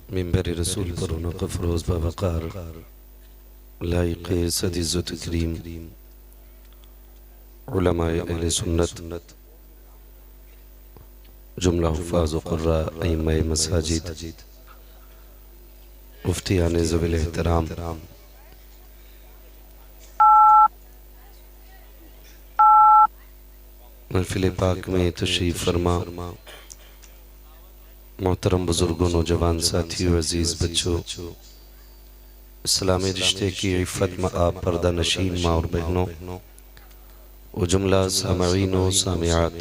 मिंबर रसूल पर रौनक़ फ़रोज़ बवक़ार लाइक़ सद इज़्ज़त करीम उलमाए अहले सुन्नत जुमला हुफ़ाज़ व क़ुर्रा अइम्माए मसाजिद मुफ्तियान ज़वील एहतराम महफ़िल पाक में तशरीफ़ फरमा मोहतरम बुज़ुर्गों, नौजवान साथियों, अज़ीज़ बच्चों, इस्लामी रिश्ते की इफ़्फ़त में आप पर्दा नशीन माँ और बहनों व जुमला सामईन व सामिआत,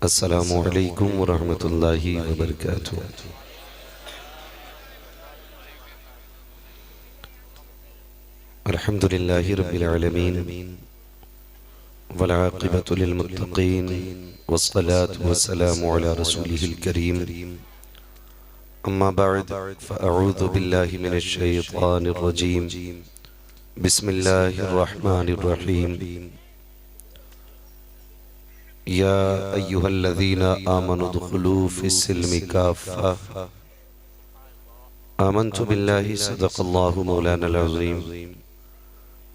अस्सलामु अलैकुम व रहमतुल्लाहि व बरकातुहू। अल्हम्दुलिल्लाहि रब्बिल आलमीन वल आक़िबतु लिल मुत्तक़ीन वस्सलातु वस्सलामु अला रसूलिहिल करीम। अम्मा बअद फ़अऊज़ु बिल्लाहि मिनश शैतानिर रजीम। बिस्मिल्लाहिर रहमानिर रहीम। या अय्युहल्लज़ीना आमनु दुख़ुलू फ़िस्सिल्मि काफ़्फ़ा। आमन्तु बिल्लाहि सदक़ल्लाहु मौलानल अज़ीम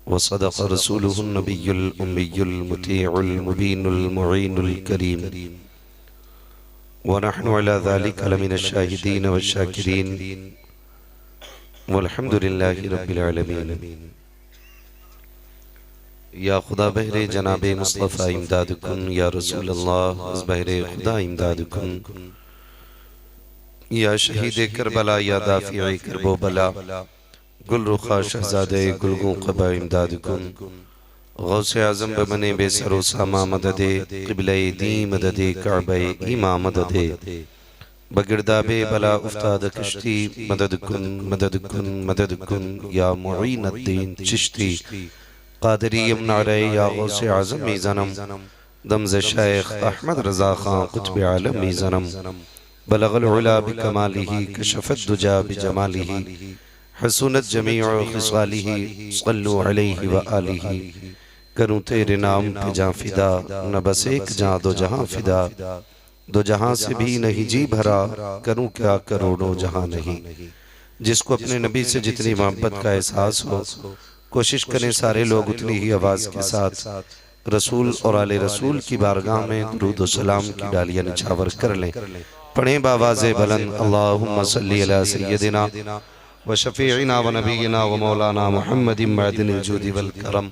व सदक़ रसूलुहुन नबियुल उम्मियुल मुतीउल मुबीनुल मुईनुल करीम व नहनु अला ज़ालिका लमिनश शाहिदीन व शाकिरीन वल्हम्दुलिल्लाहि रब्बिल आलमीन। या खुदा बहरे जनाबे मुस्तफ़ा इमदाद कुन, या रसूल अल्लाह उस बहरे खुदा इमदाद कुन, या शहीद करबला, या दाफ़िए करबो बला, गुल रुखा शहज़ादे गुलगों क़बा इमदाद कुन, गौसे आज़म बमने बेसरो सामा मददे, क़िबले दी मददे, काबे ईमा मददे, बगिरदाबे बला उफ्ताद कश्ती मदद कुन मदद कुन मदद कुन, या मुईन अद्दीन चिश्ती क़ादरी यमना रे, या गौसे आज़म मीज़नम दमज़ शेख अहमद रज़ा खां क़ुत्ब आलम मीज़नम बलगल उला बिकमालिही कशफ़त दुजा बिजमालिही हसूनत जमीउ ख़िसालिही सल्लु अलैहि व आलिही। करूँ तेरे नाम पे जाँ फ़िदा, न बस एक जाँ दो जहाँ फ़िदा, दो जहाँ से भी नहीं जी भरा, करूँ क्या करोड़ों जहाँ नहीं। जिसको अपने नबी से जितनी मोहब्बत का एहसास हो, कोशिश करें सारे लोग उतनी ही आवाज़ के साथ रसूल और आले रसूल की बारगाह में दुरूद व सलाम की डालियाँ निछावर कर लें। पढ़ें बावाज़े बुलंद अल्लाहुम्मा सल्ली अला सय्यदिना व शफ़ीइना व नबीना व मौलाना मुहम्मदिन मअदिनिल जूदि वल करम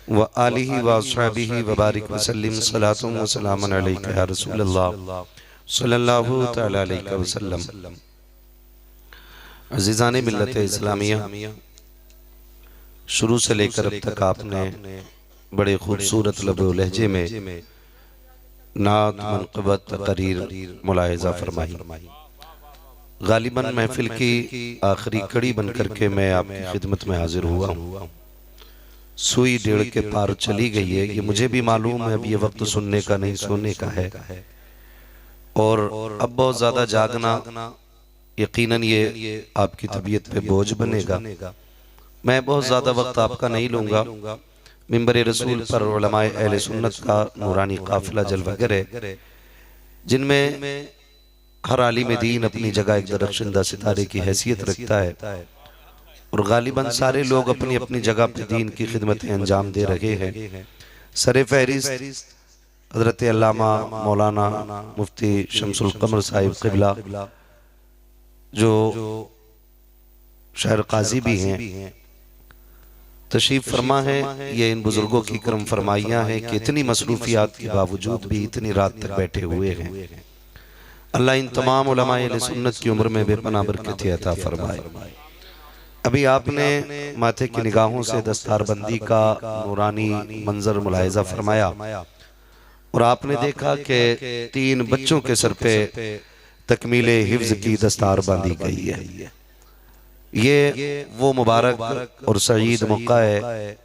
व आलिही व अस्हाबिही व बारिक व सल्लिम सलातुन व सलामुन अलैका या रसूलल्लाह सल्लल्लाहु तआला अलैहि वसल्लम। अज़ीज़ाने मिल्लत इस्लामिया, शुरू से लेकर अब तक आपने बड़े खूबसूरत लबो लहजे में नात मनक़बत तक़रीर मुलाहिज़ा फरमाई। गालिबन महफिल की आखिरी कड़ी बनकर के मैं आपकी खिदमत में हाजिर हुआ हूँ। सुई डेढ़ के पार चली गई है, ये मुझे भी मालूम है। अब ये वक्त सुनने का नहीं सोने का है, और अब बहुत ज़्यादा जागना यकीनन ये आपकी तबीयत पे बोझ बनेगा। मैं बहुत ज़्यादा वक्त आपका नहीं लूँगा। मिंबर रसूल पर उलमाए अहले सुन्नत का नूरानी काफ़िला जलवागर है, जिनमें हर आलिम दीन अपनी जगह एक दरख्शंदा सितारे की हैसियत रखता है, और गालिबन सारे लोग अपनी अपनी जगह पर दीन की खिदमतें अंजाम दे रहे हैं। सरे फहरिस्त हज़रत अल्लामा मौलाना मुफ्ती शम्सुल कमर साहिब क़िबला, जो शहर काजी भी हैं, तशरीफ़ फरमा है। ये इन बुजुर्गों की करम फरमाइयाँ हैं कि इतनी मसरूफियात के बावजूद भी इतनी रात तक बैठे हुए हैं। अल्लाह इन तमाम उलमाए अहले सुन्नत की उम्र में बेपनाह बरकत अता फरमाए। अभी आपने माथे की निगाहों से दस्तारबंदी का नूरानी मंजर मुलाहिज़ा फरमाया, और आपने देखा कि 3 बच्चों के सर पे तकमीले हिफ्ज़ की दस्तार बांधी गई है। ये वो मुबारक और सईद मौका है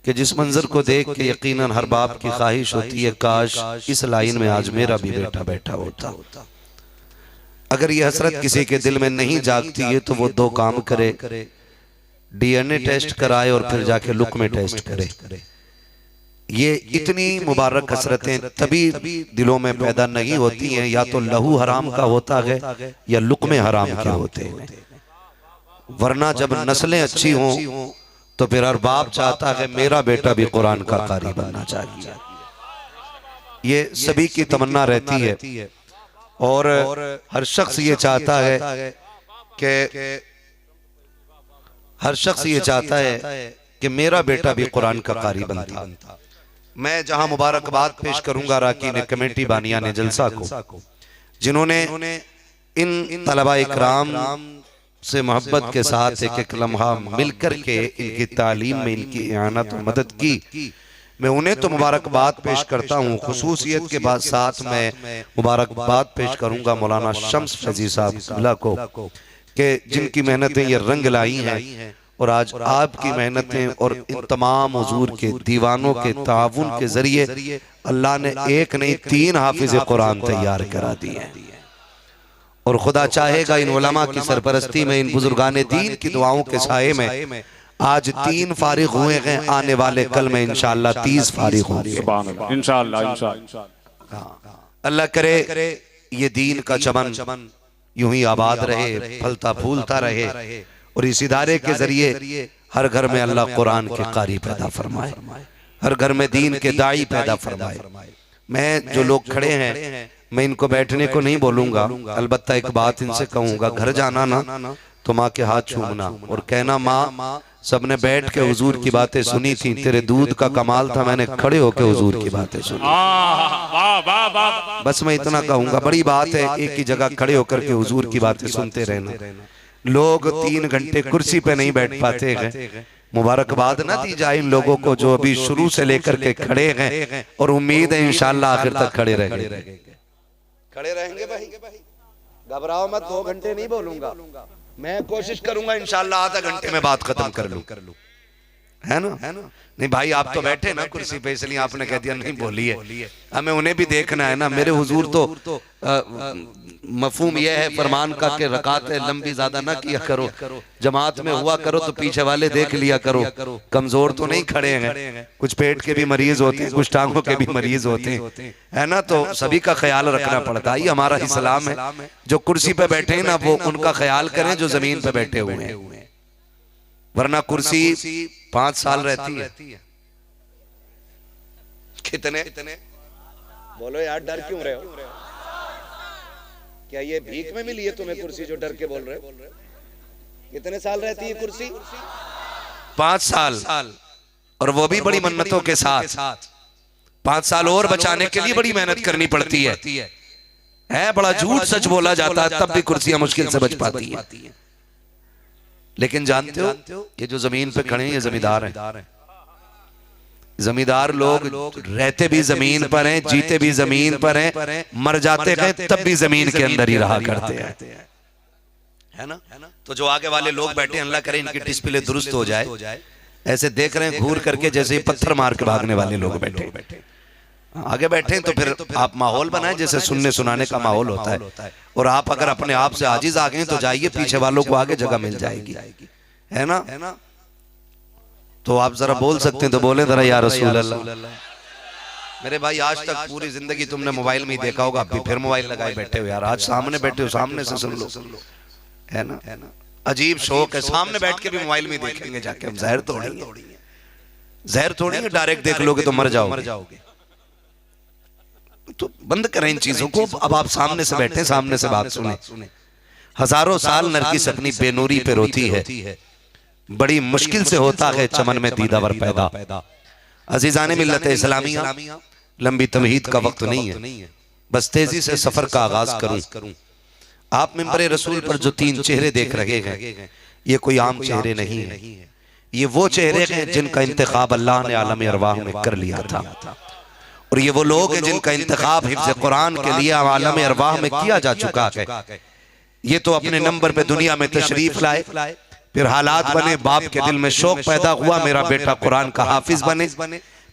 कि जिस मंजर को देख के यकीनन हर बाप की ख्वाहिश होती है, काश इस लाइन में आज मेरा भी बेटा बैठा होता। अगर ये हसरत किसी के दिल में नहीं जागती है तो वो 2 काम करे, डीएनए टेस्ट कराए और फिर जाके लुक में टेस्ट करे। ये इतनी मुबारक हसरतें तभी दिलों में पैदा नहीं होती हैं, या तो लहू हराम का होता है या लुक़्मे हराम के होते हैं। वरना जब नस्लें अच्छी हों तो फिर हर बाप चाहता है मेरा बेटा भी कुरान का कारी बनना चाहिए। ये सभी की तमन्ना रहती है और हर शख्स ये चाहता है कि कि मेरा बेटा भी कुरान का कारी बनता। मैं जहां मुबारकबाद पेश करूंगा राकीन कमेटी बानिया ने जलसा को, जिन्होंने इन तलबा इकराम से मोहब्बत के साथ एक एक लम्हा मिलकर के इनकी तालीम में इनकी इआनत और मदद की, मैं उन्हें तो मुबारकबाद पेश करता हूँ। खुसूसियत के बाद साथ मैं मुबारकबाद पेश करूंगा मौलाना शम्स फैजी साहब को, कि जिनकी मेहनतें ये रंग लाई हैं और आज आपकी मेहनतें और इन तमाम हुजूर के दीवानों के ताउन के जरिए अल्लाह ने एक नहीं 3 हाफिज कुरान तैयार करा दिए हैं। और खुदा चाहेगा इन उलमा की सरपरस्ती में, इन बुजुर्गाने दीन की दुआओं के साए में आज 3 फारिग हुए हैं, आने वाले कल में इंशाअल्लाह 30 फारिग होंगे इंशाअल्लाह। अल्लाह करे ये दीन का चमन यूं ही आबाद रहे, फलता फूलता रहे और इस इदारे के जरिए हर घर में अल्लाह कुरान के कारी पैदा फरमाए, हर घर में दीन के दाई पैदा फरमाए। मैं जो लोग खड़े हैं मैं इनको बैठने को नहीं बोलूंगा, अलबत्ता एक बात इनसे कहूंगा, घर जाना ना तो माँ के हाथ छूमना और कहना माँ सबने बैठ के हुजूर की बातें सुनी थी, तेरे दूध का कमाल था, मैंने खड़े होके हुजूर की बातें सुनी। बस मैं इतना कहूंगा, बड़ी बात है एक ही जगह खड़े होकर के हुजूर की बातें सुनते रहना। लोग 3 घंटे कुर्सी पे नहीं बैठ पाते हैं। मुबारकबाद ना दी जाए इन लोगों को जो अभी शुरू से लेकर के खड़े हैं और उम्मीद है इंशाअल्लाह आखिर तक खड़े रहेंगे। भाई घबराओ मत, 2 घंटे नहीं बोलूंगा, मैं कोशिश करूंगा इंशाअल्लाह आधा घंटे में बात खत्म कर लूं, है ना? नहीं भाई आप तो बैठे ना कुर्सी पे, इसलिए आपने कह दिया नहीं बोलिए, हमें उन्हें भी देखना है ना। मेरे हुजूर तो मफहूम यह है फरमान का कि रकातें लंबी ज्यादा ना किया करो, जमात में हुआ करो तो पीछे वाले देख लिया करो, कमजोर तो नहीं खड़े हैं, कुछ पेट के भी मरीज होते हैं, कुछ टांगों के भी मरीज होते हैं, है ना? तो सभी का ख्याल रखना पड़ता है, ये हमारा इस्लाम है। जो कुर्सी पे बैठे हैं ना वो उनका ख्याल करें जो जमीन पे बैठे हुए हैं, वरना कुर्सी 5 साल रहती है। कितने बोलो यार, डर क्यों रहे हो? क्या ये भीख में मिली है तुम्हें कुर्सी जो डर के बोल रहे हो? कितने साल रहती है कुर्सी? 5 साल, और वो भी बड़ी मन्नतों के साथ। 5 साल और बचाने के लिए बड़ी मेहनत करनी पड़ती है। बड़ा झूठ सच बोला जाता है तब भी कुर्सियां मुश्किल से बच पाती है। लेकिन जानते हो ये जो जमीन पे खड़े हैं ये जमींदार हैं। जमींदार लोग रहते भी जमीन पर हैं, जीते भी जमीन पर हैं, मर जाते हैं तब भी जमीन के अंदर ही रहा करते हैं, है ना? तो जो आगे वाले लोग बैठे अल्लाह करे इनकी डिस्प्ले दुरुस्त हो जाए, ऐसे देख रहे हैं घूर करके जैसे ही पत्थर मार के भागने वाले लोग बैठे आगे बैठे, तो फिर आप माहौल बनाए जैसे सुनने सुनाने का माहौल होता है। और आप अगर अपने आप से आजिज आ गए तो जाइए, पीछे वालों को आगे जगह मिल जाएगी, है ना? तो आप जरा बोल सकते हैं तो बोले जरा या रसूल अल्लाह। मेरे भाई आज तक पूरी जिंदगी तुमने मोबाइल में ही देखा होगा, अभी फिर मोबाइल लगाए बैठे हो यार। आज सामने बैठे हो, सामने से सुन लो, है ना? अजीब शौक है, सामने बैठ के भी मोबाइल में देखेंगे जाके। हम जहर थोड़ी डायरेक्ट देख लोगे तो मर जाओगे। तो बंद करें इन चीजों को। अब आप सामने से बैठे, सामने से बात सुने। हजारों साल नरगिस अपनी बेनूरी पे रोती है, बड़ी मुश्किल से होता है चमन में दीदावर पैदा। अजीजाने मिल्लत इस्लामिया, लंबी तमहीद का वक्त नहीं है, बस तेजी से सफर का आगाज करूं। आप मिंबर रसूल पर जो 3 चेहरे देख रहे हैं ये कोई आम चेहरे नहीं है, ये वो चेहरे हैं जिनका इंतखाब अल्लाह ने आलम अरवाह में कर लिया था। और ये वो लोग हैं जिनका इंतखाब हिफ्ज़ कुरान के लिए आलम अरवाह में किया जा चुका है। ये तो अपने नंबर पे दुनिया में तशरीफ लाए, फिर हालात बने, बाप के दिल में शौक पैदा हुआ मेरा बेटा कुरान का हाफिज बने,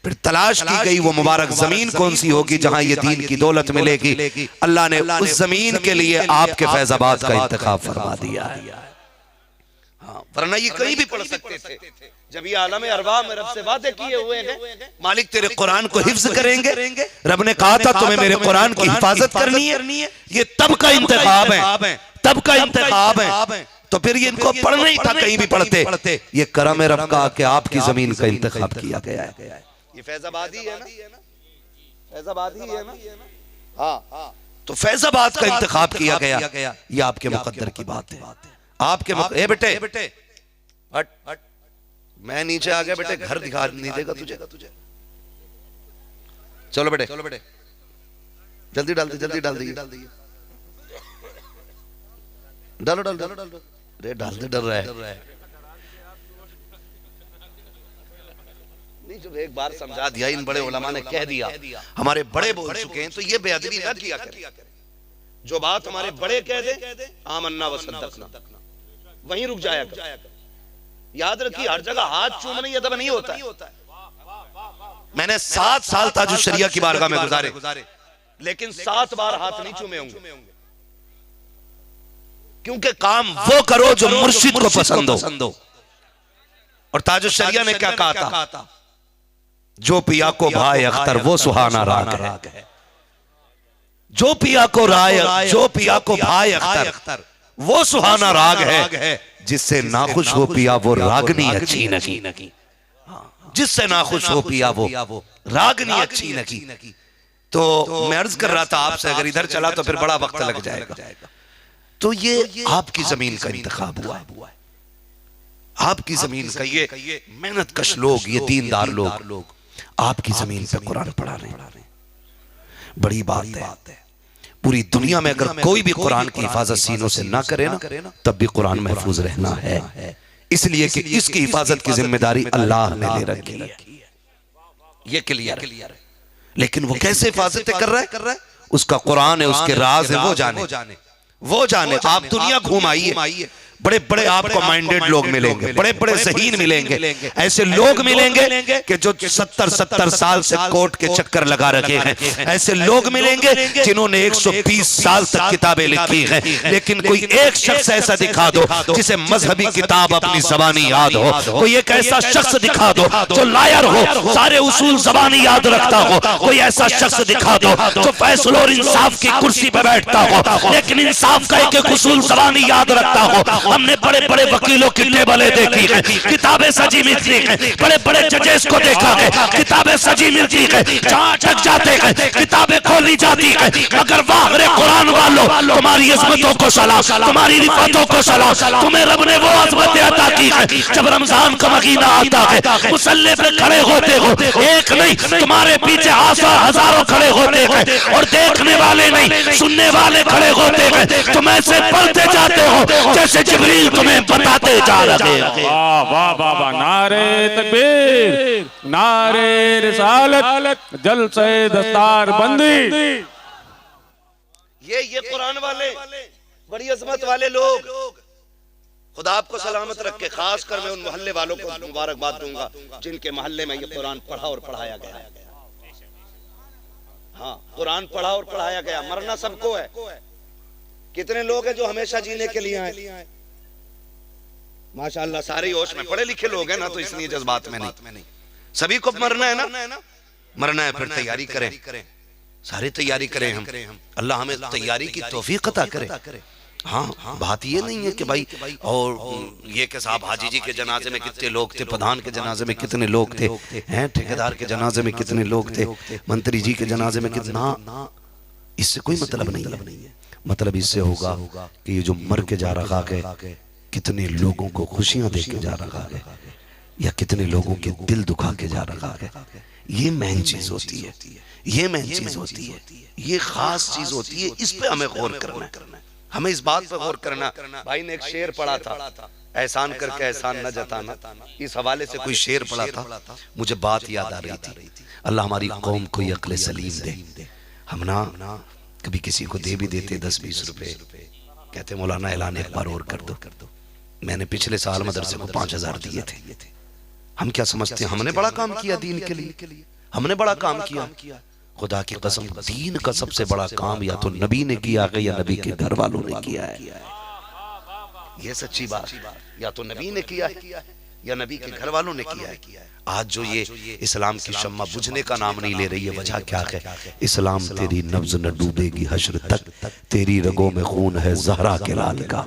फिर तलाश की गई वो मुबारक जमीन कौन सी होगी जहां ये दीन की दौलत मिलेगी। अल्लाह ने उस जमीन के लिए आपके फैजाबाद का इंतखाब फरमा दिया है। हाँ, वरना ये कहीं भी पढ़ सकते थे। जब ये आलम अरवा में रब से वादे किए हुए हैं, मालिक तेरे कुरान को हिफ्ज करेंगे, रब ने कहा था तुम्हें मेरे कुरान की हिफाजत करनी है, ये तब का इंतखाब है, तब का इंतखाब है। तो फिर ये इनको पढ़ना ही था, कहीं भी पढ़ते। ये करम रब का कि आपकी जमीन का इंतखाब किया गया है। ये फैजाबाद ही है ना, फैजाबाद ही है ना। हाँ, तो फैजाबाद का इंतखाब किया गया, ये आपके मुकद्दर की बात है। आपके ए बेटे हट, मैं नीचे आ गया बेटे, घर दिखा नहीं देगा तुझे। चलो बेटे, जल्दी डाल दी, जल्दी डाल दी, डालो रे, डाल दे, डर रहा है। नहीं, जब एक बार समझा दिया, इन बड़े उलमा ने कह दिया, हमारे बड़े बोल चुके हैं, तो ये बेअदबी न किया करें। जो बात हमारे बड़े कह दे, आमन्ना व सद्दक़ना, वहीं रुक जाया कर। याद रखिए, हर जगह हाथ चूमने ये अदब नहीं होता। मैंने 7 साल ताजुश शरिया की बारगाह में गुजारे, लेकिन 7 बार हाथ नहीं चूमे होंगे, क्योंकि काम वो करो जो मुर्शिद को पसंद हो। और ताजुश शरिया ने क्या कहा था? जो पिया को भाई अख्तर वो सुहाना राग है। जो पिया को भाई अख्तर वो सुहाना राग है। जिससे नाखुश हो पिया वो रागनी अच्छी नगी। जिससे नाखुश हो पिया वो रागनी अच्छी नगी। तो मैं अर्ज कर रहा था आपसे, अगर इधर चला तो फिर बड़ा वक्त लग जाएगा। तो ये आपकी जमीन का इंतखाब हुआ है, आपकी जमीन का। ये मेहनत कश लोग, ये दीनदार लोग आपकी जमीन पे कुरान पढ़ा रहे हैं। बड़ी बात है। पूरी दुनिया में अगर कोई भी कुरान की हिफाजत सीनों से ना करे ना, तब भी कुरान महफूज रहना है, इसलिए कि इसकी हिफाजत की जिम्मेदारी अल्लाह ने ले रखी है। ये क्लियर है। लेकिन वो कैसे हिफाजत कर रहा है? उसका कुरान है, उसके राज है, वो जाने। आप दुनिया घूम आइए, बड़े बड़े आपको माइंडेड लोग मिलेंगे, बड़े बड़े ज़हीन मिलेंगे, ऐसे लोग मिलेंगे कि जो 70 साल से कोर्ट के चक्कर लगा रखे हैं। ऐसे लोग मिलेंगे जिन्होंने 120 साल तक किताबें लिखी हैं, लेकिन कोई एक शख्स ऐसा दिखा दो जिसे मजहबी किताब अपनी ज़बानी याद हो। कोई एक ऐसा शख्स दिखा दो जो लायर हो, सारे उसूल ज़बानी याद रखता हो। कोई ऐसा शख्स दिखा दो जो फैसला और इंसाफ की कुर्सी पर बैठता हो, लेकिन इंसाफ का एक उसूल ज़बानी याद रखता हो। हमने बड़े बड़े वकीलों की टेबलें देखी हैं, किताबें सजी मिलती हैं। बड़े बड़े जजेस को देखा है, किताबें सजी मिलती हैं। जहां अटक जाते हैं, किताबें खोली जाती हैं। मगर वाह रे कुरान वालों, तुम्हारी इज़्ज़तों को सलाम, तुम्हारी रिफ़तों को सलाम। तुम्हें रब ने वो अज़मतें अता की है। जब रमजान का महीना आता है, मुसल्ले पे खड़े होते हो, एक नहीं तुम्हारे पीछे हजारों खड़े होते हैं, और देखने वाले नहीं सुनने वाले खड़े होते हैं। तुम ऐसे पढ़ते जाते हो जैसे जिब्रील तुम्हें बताते जा रहे हैं। वाह वाह वाह वाह, नारे तकबीर, नारे रिसालत, जलसे दस्तार बंदी। ये कुरान वाले बड़ी अजमत वाले लोग, खुदा आपको सलामत रखे। खास कर मैं उन मोहल्ले वालों को मुबारकबाद दूंगा जिनके मोहल्ले में ये कुरान पढ़ा और पढ़ाया गया। हाँ, कुरान पढ़ा और पढ़ाया गया। मरना सबको है। कितने लोग हैं जो हमेशा जीने के लिए आए? माशाअल्लाह, सारे होश में पढ़े लिखे लोग हैं ना, तो इसलिए जज्बात में नहीं। सभी को मरना है ना, मरना है, फिर तैयारी करें, सारी तैयारी करें हम। अल्लाह हमें तैयारी की तौफीक अता करे। हाँ, बात ये नहीं है कि भाई और ये कि साहब हाजी जी के जनाजे में कितने लोग थे, प्रधान के जनाजे में कितने लोग थे, हैं ठेकेदार के जनाजे में कितने लोग थे, मंत्री जी के जनाजे में कितना। इससे कोई मतलब नहीं है। मतलब इससे होगा कि ये जो मर के जा रहा है, कितने लोगों को खुशियां दे के जा रहा है, या कितने लोगों के दिल दुखा के जा रहा है। ये मेन चीज होती है, ये मेन चीज होती है, ये खास चीज होती है। इस पे हमें गौर करना है, हमें इस बात पे गौर करना। भाई ने एक शेर पढ़ा था, एहसान करके एहसान न जताना। इस हवाले से कोई शेर पढ़ा था, मुझे बात याद आ रही थी। अल्लाह हमारी कौम को अक्ल सलीम दे। हम ना कभी किसी को दे भी देते 10-20 रुपए, कहते मौलाना ऐलान एक बार और कर दो। मैंने पिछले साल मदरसे को 5000 दिए थे। हम क्या समझते हैं हमने बड़ा काम किया दीन के लिए, हमने बड़ा काम किया। खुदा की कसम, दीन का सबसे बड़ा काम या तो नबी ने किया है या नबी के घर वालों ने किया है। ये सच्ची बात या तो नबी ने किया है या नबी के घर वालों ने किया है। आज जो ये इस्लाम की शम्मा बुझने का नाम नहीं ले रही है, वजह क्या है? इस्लाम तेरी नब्ज न डूबेगी हश्र तक, तेरी रगों में खून है ज़हरा के लाल का।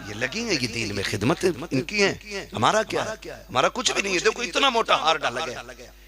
ये लगेंगे ये दीन में खिदमत इनकी है, हमारा क्या है? हमारा कुछ भी नहीं है। देखो इतना मोटा हार डाला गया,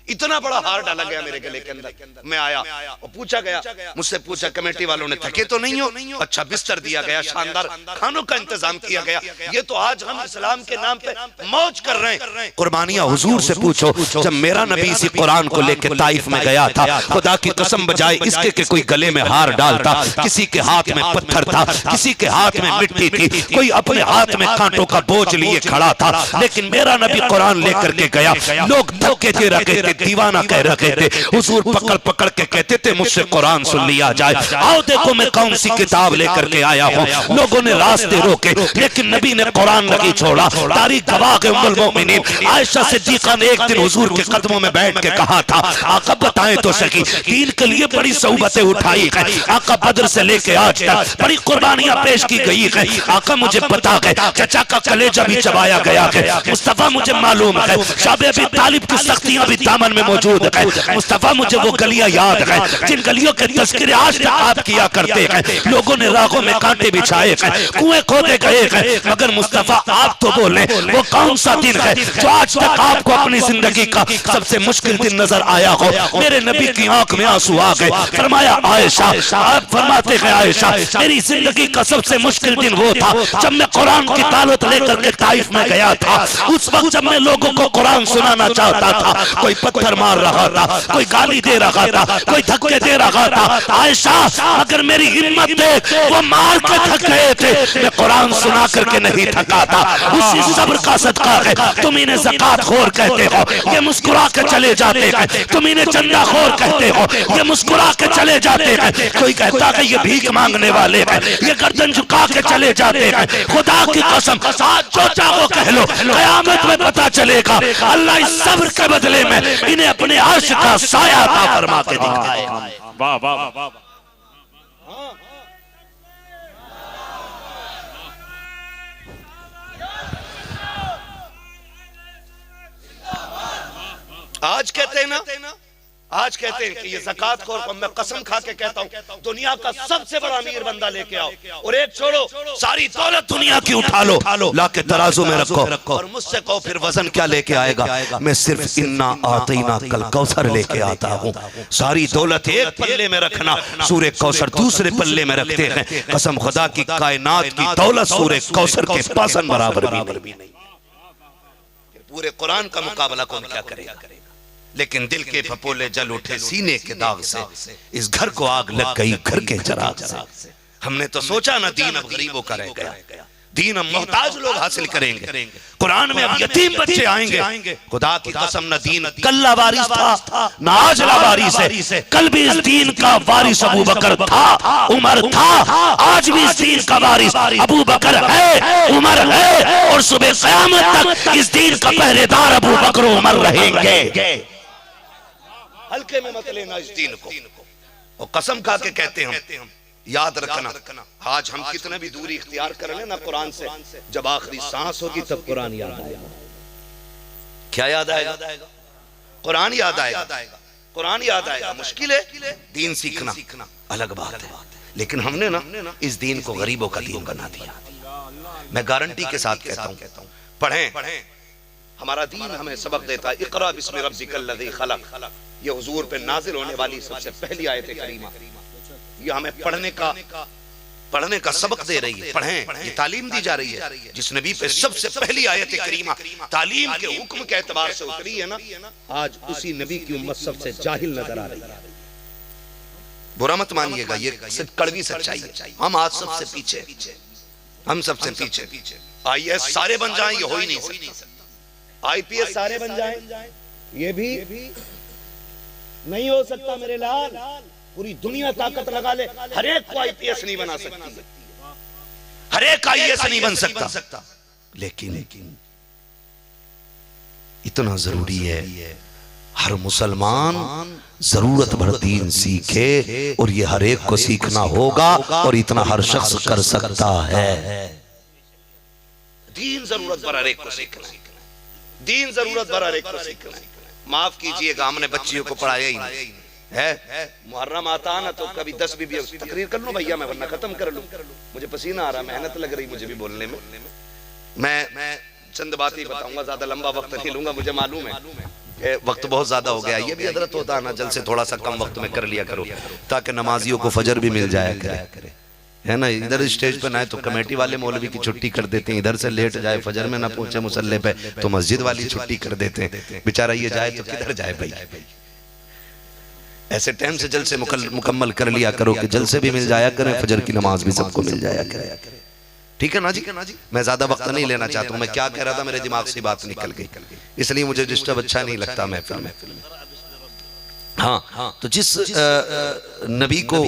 इतना बड़ा हार डाला गया मेरे गले के अंदर। मैं आया और पूछा गया, मुझसे पूछा कमेटी वालों ने थके तो नहीं हो? अच्छा बिस्तर दिया गया, शानदार खानों का इंतजाम किया गया। ये तो आज हम इस्लाम के नाम पे मौज कर रहे हैं। कुर्बानियां हुजूर से पूछो, जब मेरा नबी इसी कुरान को लेकर ताइफ में गया था, खुदा की कसम बजाए इसके के कोई गले में हार डालता, किसी के हाथ में पत्थर था, किसी के हाथ में मिट्टी थी, कोई अपने हाथ में कांटों का बोझ लिए खड़ा था, लेकिन मेरा नबी कुरान लेकर के गया। लोग धक्के दे रखे थे, दीवाना कह रखे थे, हुजूर पकड़ पकड़ के कहते थे मुझसे कुरान सुन लिया जाए। आओ देखो मैं कौन सी किताब लेकर के आया हूँ। लोगों ने रास्ते रोके, लेकिन नबी ने कुरान नहीं छोड़ा। तारीख गवाह के उम्मुल मोमिनीन आयशा सिद्दीका ने एक दिन हुजूर के कदमों में बैठ के कहा था, आका बताएं तो सही, दीन के लिए बड़ी सौबतें उठाई है, आका बद्र से लेके आज तक बड़ी कुर्बानियां पेश की गई है। आका मुझे पता है, चचा का कलेजा भी चबाया गया है, मुस्तफा मुझे मालूम है, शाबे अबी तालिब की सख्तियां भी दामन में मौजूद है। मुस्तफा मुझे वो गलियां याद है जिन गलियों के तस्करे आज तक आप किया करते हैं। लोगों ने राहों में कांटे बिछाए हैं, कुएं खोदे गए हैं, मगर मुस्तफा आप तो बोले वो कौन सा दिन है जो आज तक आपको अपनी जिंदगी का सबसे मुश्किल दिन नजर आया हो? मेरे नबी की आंख में आंसू आ गए। फरमाया आयशा, आप फरमाते हैं आयशा, मेरी जिंदगी का सबसे मुश्किल दिन वो था जब मैं कुरान की तालत लेकर के ताइफ में गया था। उस वक्त जब मैं लोगों को कुरान सुनाना चाहता था, कोई पत्थर मार रहा था, कोई गाली दे रहा था, कोई धक्के दे रहा था। आयशा अगर मेरी हिम्मत देख, वो मार के थक गए थे, मैं कुरान सुना करके नहीं थका था। उसी सब्र का सदका है। तुम इन्हें ज़कात खोर कहते हो, ये मुस्कुरा के चले जाते हैं। तुम इन्हें चंदा खोर कहते हो, ये मुस्कुरा के चले जाते हैं। कोई कहता है ये भीख मांगने वाले हैं, ये गर्दन झुका के चले जाते हैं। खुदा की कसम आज जो चाहो कह लो, क़यामत में पता चलेगा अल्लाह इस सब्र के बदले में इन्हें अपने अर्श का साया अता फरमा के दिखाए। वाह वाह वाह। आज कहते हैं ना, आज कहते हैं कि ये ज़कात खोर को मैं कसम खा के कहता हूँ दुनिया का सबसे बड़ा अमीर बंदा लेके आओ और एक छोड़ो सारी दौलत दुनिया की उठा लो, ला के तराजू में रखो और मुझसे कहो फिर वजन क्या लेके आएगा? मैं सिर्फ इन्ना आतीना कल कौसर लेके आता हूँ। सारी दौलत एक पल्ले में रखना, सूरे कौसर दूसरे पल्ले में रखते हैं। कसम खुदा की कायनात की दौलत सूरे कौसर के पासन बराबर भी नहीं। पूरे कुरान का मुकाबला कौन क्या करेगा? लेकिन दिल के फपोले जल उठे सीने के दाग से, इस घर को आग लग गई घर के चिराग से। हमने तो सोचा ना दीन अब गरीबों का रह गया, दीन अब मोहताज लोग हासिल करेंगे, कुरान में अब यतीम बच्चे आएंगे। खुदा की कसम न दीन कल्ला वारिस था ना आज वारिस है। कल भी इस दीन का वारिस अबू बकर था, उमर था, आज भी इस दीन का वारिस अबू बकर है, उमर है, और सुबह क़यामत तक इस दीन का पहरेदार अबू बकर उमर रहेंगे। हल्के में मत लेना इस दीन को, और कसम खा के कहते हैं याद रखना, आज हम कितने भी दूरी इख्तियार कर लें ना कुरान से, जब आखिरी सांस होगी तब कुरान याद आएगा। क्या याद आएगा? कुरान याद आएगा, कुरान याद आएगा। मुश्किल है, दीन सीखना अलग बात है, लेकिन हमने ना इस दीन को गरीबों का दीन बना दिया। मैं गारंटी के साथ कहता हूँ, पढ़ें, हमारा दीन हमें सबक देता है। इक़रा बिस्मि रब्बिकल लज़ी खलक़, ये हुजूर पे नाजिल होने वाली सबसे पहली आयत करीमा, ये हमें पढ़ने का सबक दे रही है। पढ़ें, ये तालीम दी जा रही है। जिस नबी पे सबसे पहली आयत करीमा तालीम के हुक्म के एतबार से उतरी है ना, आज उसी नबी की उम्मत सबसे जाहिल नजर आ रही है। बुरा मत मानिएगा, ये कड़वी सच्चाई है। हम आज सबसे पीछे, हम सबसे पीछे। IAS सारे बन जाएं ये हो ही नहीं सकता, IPS सारे बन जाएं ये भी नहीं हो सकता मेरे लाल। पूरी दुनिया ताकत लगा ले, हर एक को IPS नहीं बना सकती, हर एक IAS नहीं बन सकता। लेकिन इतना जरूरी है हर मुसलमान जरूरत भर दीन सीखे, और ये हर एक को सीखना होगा, और इतना हर शख्स कर सकता है। दीन जरूरत पर हर एक को सीखना है, दीन जरूरत पर हर एक को सीखना है। माफ कीजिएगा, हमने बच्चियों को पढ़ाया ही नहीं है। मुहर्रम आता ना तो कभी 10 बीबी तकरीर कर लूं भैया मैं, वरना खत्म कर लूं। मुझे पसीना आ रहा, मेहनत लग रही मुझे भी बोलने में। मैं चंद बात ही बताऊंगा, ज्यादा लंबा वक्त नहीं लूंगा। मुझे मालूम है वक्त बहुत ज्यादा हो गया, ये भी हजरत होता है ना, जल्द से थोड़ा सा कम वक्त में कर लिया करो ताकि नमाजियों को फजर भी मिल जाया करे, है ना। इधर स्टेज पे ना तो कमेटी वाले मौलवी की छुट्टी कर देते हैं, इधर से लेट जाए फजर में ना पहुंचे मुसल्ले पे तो मस्जिद वाली छुट्टी कर देते हैं। बेचारा ये जाए तो किधर जाए भाई। ऐसे टाइम से जल्द से मुकम्मल कर लिया करो कि जल्द से भी मिल जाया करें, फजर की नमाज भी सबको मिल जाया करे। ठीक है ना जी। मैं ज्यादा वक्त नहीं लेना चाहता हूँ। मैं क्या कह रहा था, मेरे दिमाग से बात निकल गई, इसलिए मुझे डिस्टर्ब अच्छा नहीं लगता महफिल में। हाँ, तो जिस नबी को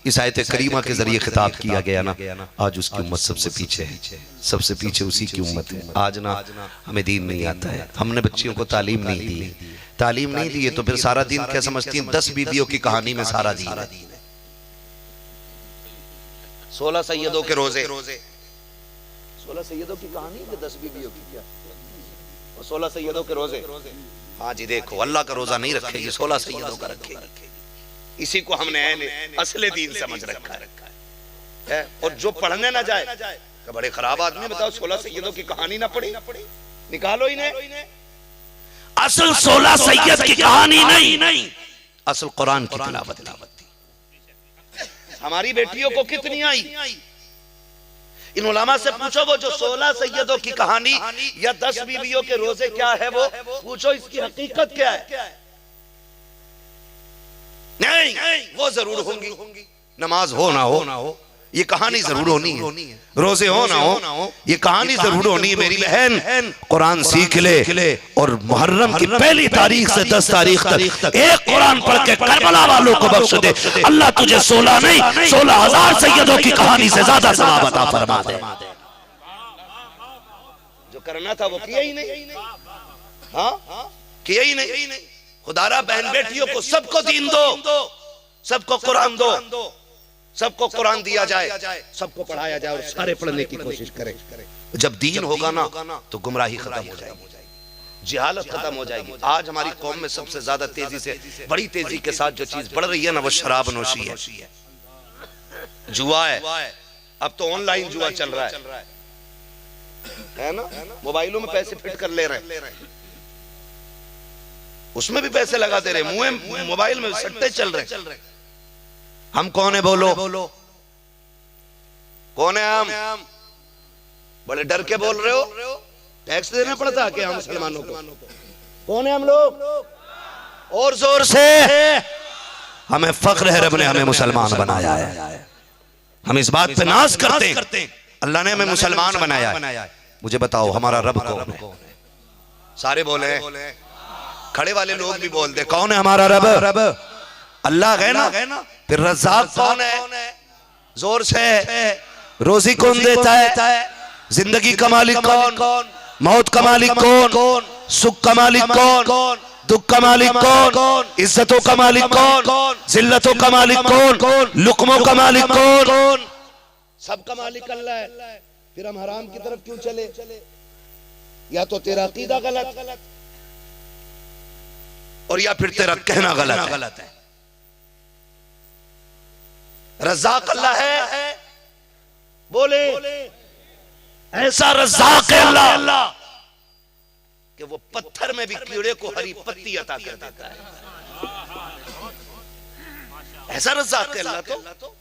इस आयत करीमा के जरिए खिताब किया गया ना, आज उसकी उम्मत सबसे पीछे है, सबसे पीछे उसी की उम्मत है। आज ना हमें दीन नहीं आता है, हमने बच्चियों को तालीम नहीं दी, तालीम नहीं दी है तो फिर सारा दिन क्या समझती हैं, 10 बीबियों की कहानी में सारा दीन है। 16 सैयदों के रोजे, 16 सैयदों की कहानी है, 10 बीबियों की क्या, 16 सैयदों के रोजे। हाँ जी, देखो अल्लाह का रोजा नहीं रखेगी, 16 सैयदों का रखेगी। इसी को हमने असले दीन समझ रखा है। और जो पढ़ने ना जाए तो बड़े खराब आदमी। बताओ 16 सैयदों की कहानी ना पढ़ी, निकालो इन्हें। असल 16 सैयद की कहानी नहीं, असल कुरान की तिलावत थी। हमारी बेटियों को कितनी आई? इन उलमा से पूछो, वो जो 16 सैयदों की कहानी या 10 बीवियों के रोजे क्या है, वो पूछो इसकी हकीकत क्या है। नहीं, वो जरूर होंगी। नमाज हो ना हो ये कहानी जरूर होनी है, रोजे हो ना हो ये कहानी जरूर होनी है। मेरी बहन कुरान सीख ले और मुहर्रम की पहली तारीख से 10 तारीख तक एक कुरान पढ़ के करबला वालों को बख्श दे। अल्लाह तुझे 16 नहीं 16,000 सैयदों की कहानी से ज्यादा सवाब अता फरमा दे। जो करना था वो किया ही नहीं। हाँ, किया ही नहीं। खुदारा बहन बेटियों को सबको दीन दो, सबको कुरान दो, सबको कुरान दिया जाए, सबको पढ़ाया जाए और सारे पढ़ने की कोशिश करें। जब दीन होगा ना तो गुमराही खत्म हो जाएगी, जिहालत खत्म हो जाएगी। आज हमारी कौम में सबसे ज्यादा तेजी से, बड़ी तेजी के साथ जो चीज बढ़ रही है ना, वो शराब नोशी है, जुआ है। अब तो ऑनलाइन जुआ चल रहा है ना, मोबाइलों में पैसे फिट कर ले रहे हैं, उसमें भी पैसे लगाते रहे, मुंह मोबाइल में सट्टे चल रहे। हम कौन है बोलो, कौन है हम? बड़े डर के बोल रहे हो, टैक्स देना पड़ता है क्या हम मुसलमानों को? कौन है हम लोग? और जोर से, हमें फख्र है रब ने हमें मुसलमान बनाया है। हम इस बात पे नाज करते हैं, अल्लाह ने हमें मुसलमान बनाया है। मुझे बताओ हमारा रब कौन है? सारे बोले, खड़े वाले लोग भी बोल दे, कौन है हमारा रब? अल्लाह है ना। फिर रज़्ज़ाक़ कौन है? जोर से, रोजी कौन देता है? जिंदगी का मालिक कौन? मौत का मालिक कौन? सुख का मालिक कौन? दुख का मालिक कौन? इज्जतों का मालिक कौन? जिल्लतों का मालिक कौन? लुक़मों का मालिक कौन? सबका मालिक अल्लाह है। फिर हम हराम की तरफ क्यों चले? या तो तेरा अकीदा गलत और या फिर तेरा कहना गलत है। रज़्ज़ाक़ अल्लाह है, बोले ऐसा रज़्ज़ाक़ है अल्लाह कि वो पत्थर में भी कीड़े को हरी पत्ती अता कर देता है। ऐसा रज़्ज़ाक़ है अल्लाह, तो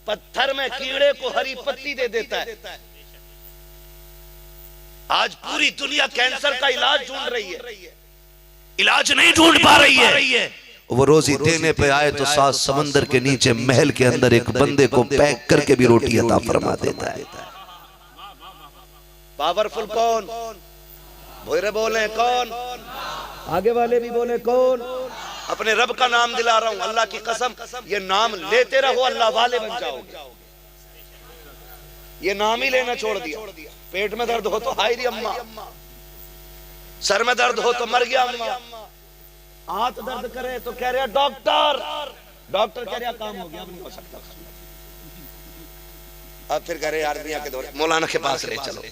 पत्थर में कीड़े को हरी पत्ती दे देता है। आज पूरी दुनिया कैंसर का इलाज ढूंढ रही है, इलाज नहीं ढूंढ पा रही है। वो रोजी देने पे आए तो 7 समंदर के नीचे महल के अंदर एक बंदे को पैक करके भी रोटी अता फरमा देता है। पावरफुल कौन? बोरे बोले कौन? आगे वाले भी बोले कौन? अपने रब का नाम दिला रहा हूं, अल्लाह की कसम, ये नाम लेते रहो, अल्लाह वाले बन जाओगे। ये नाम ही लेना छोड़ दिया। पेट में दर्द हो तो हाय री अम्मा, सर में दर्द हो तो मर गया अम्मा, हाथ दर्द करे तो कह रहा डॉक्टर, डॉक्टर कह रहा काम हो गया, अब नहीं हो सकता। अब फिर कह रहे यार दुनिया के दौर, मौलाना के पास ले चलो,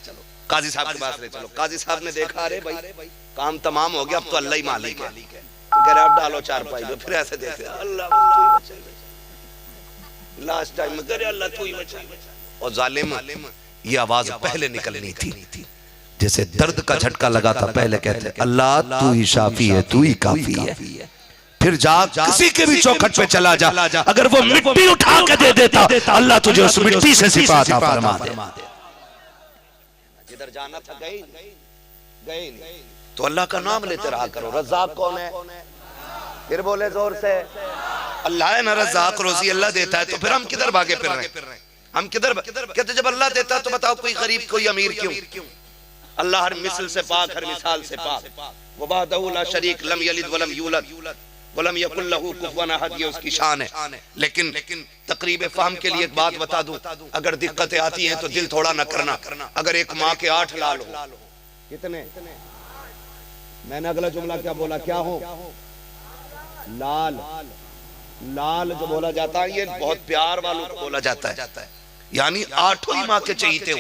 काजी साहब के पास ले चलो। काजी साहब ने देखा, अरे भाई काम तमाम हो गया, अब तो अल्लाह ही मालिक है। कह रहे अब डालो चारपाई में। फिर ऐसे देख रहे अल्लाह लास्ट टाइम में, करे अल्लाह तू ही बचा। और जालिम ये आवाज पहले निकलनी थी, जैसे दर्द का झटका लगा था, पहले कहते अल्लाह तू ही शाफी है, तू ही काफी है। फिर जा किसी के भी चौखट पे चला जा, अगर वो मिट्टी उठा के दे देता, अल्लाह तुझे उस मिट्टी से शिफा अता फरमा दे। जिधर जाना था गए नहीं, तो अल्लाह का नाम लेते रहा करो। रज़्ज़ाक़ कौन है? फिर बोले जोर से, अल्लाह है ना रज़्ज़ाक़, रोजी अल्लाह देता है। तो फिर हम किधर भागे फिर रहे हैं? हम किधर कहते जब अल्लाह देता है तो बताओ कोई गरीब कोई अमीर क्यों? अल्लाह हर मिसल से पाक, हर मिसाल से पाक। वहदहू ला शरीक, लम यलिद वलम यूलद वलम यकुल लहू कुफुवन अहद, ये उसकी शान है। लेकिन तकरीब फहम के लिए एक बात बता दूं, अगर दिक्कतें आती हैं तो दिल थोड़ा न करना। अगर एक माँ के 8 लाल हो, कितने? मैंने अगला जुमला क्या बोला? क्या हो? लाल। लाल जो बोला जाता है ये बहुत प्यार वालों को बोला जाता है, यानी 8 ही माँ के चहीते हो,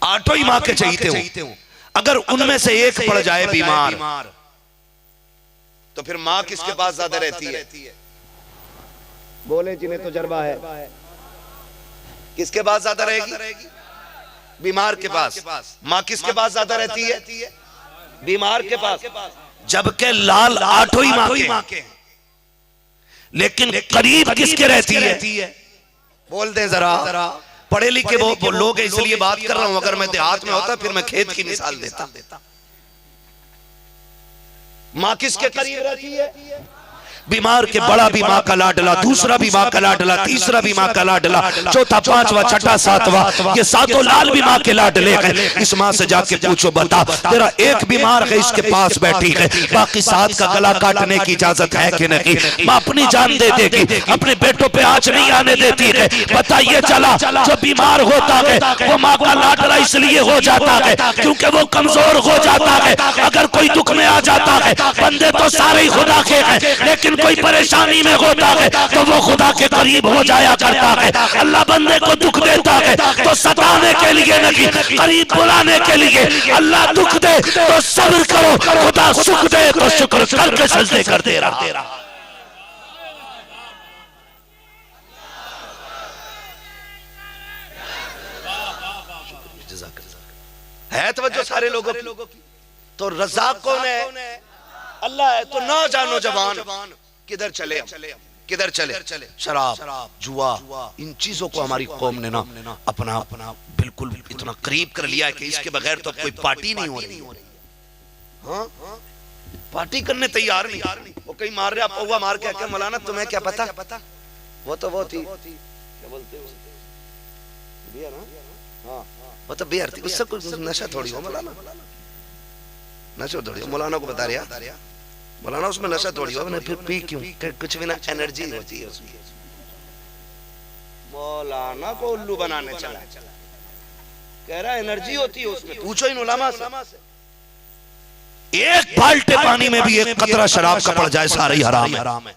8 ही माँ के चहीते हो। अगर उनमें से एक पड़ जाए बीमार, तो फिर माँ किसके पास ज्यादा रहती है? बोले जिन्हें तो तजुर्बा है, किसके पास ज्यादा रहेगी? बीमार के पास। माँ किसके पास ज्यादा रहती है? बीमार के पास। जबकि लाल 8 ही माँ के, लेकिन करीब किसके रहती है? बोल दें जरा। पढ़े लिखे वो लोग हैं इसलिए बात कर रहा हूं, अगर मैं देहात में होता फिर मैं खेत की मिसाल देता। माँ किसके करीब रहती है? बीमार के। बड़ा भी माँ का लाडला, दूसरा भी माँ का लाडला, तीसरा भी माँ का लाडला, चौथा, पांचवा, छठा, सातवां, ये 7 लाल भी माँ के लाडले हैं। इस माँ से जाके पूछो, बता तेरा एक बीमार है इसके पास बैठी है, बाकी 7 का गला काटने की इजाजत है कि नहीं? माँ अपनी जान दे देगी, अपने बेटों पे आंच नहीं आने देती है। बताइए चला, जो बीमार होता है वो माँ का लाडला इसलिए हो जाता है क्योंकि वो कमजोर हो जाता है। अगर कोई दुख में आ जाता है, बंदे तो सारे ही खुदा के हैं, लेकिन कोई परेशानी में होता है तो वो खुदा के करीब हो जाया करता है। अल्लाह बंदे को दुख देता है तो सताने के लिए नहीं, करीब बुलाने के लिए। अल्लाह दुख दे तो सब्र करो, खुदा सुख दे तो शुक्र करके सजदे करते रहा। है तवज्जो सारे लोगों की? तो रज़्ज़ाक़ कौन है? अल्लाह है। तो ना जानो जवान किधर चले, किधर चले? शराब, जुआ, इन चीजों को हमारी कौम ने ना अपना बिल्कुल इतना करीब कर लिया है कि इसके बगैर तो कोई पार्टी नहीं हो रही। हाँ, पार्टी करने तैयार नहीं। वो कहीं मार रहे, पौवा मार के आके, मौलाना तुम्हें क्या पता? वो तो वो थी, क्या बोलते हो, बियर? हाँ, वो तो बियर थी, उससे कुछ नशा थोड़ी हो मौलाना, नशा थोड़ी हो। मौलाना को बता रहा, मौलाना उसमें नशा थोड़ी हो। फिर पी क्यों? कुछ भी ना, एनर्जी होती है उसमें। मौलाना को उल्लू बनाने चला, कह रहा एनर्जी होती है उसमें। पूछो इन उलमा से, एक बाल्टी पानी में भी एक कतरा शराब का पड़ जाए सारा ही हराम है।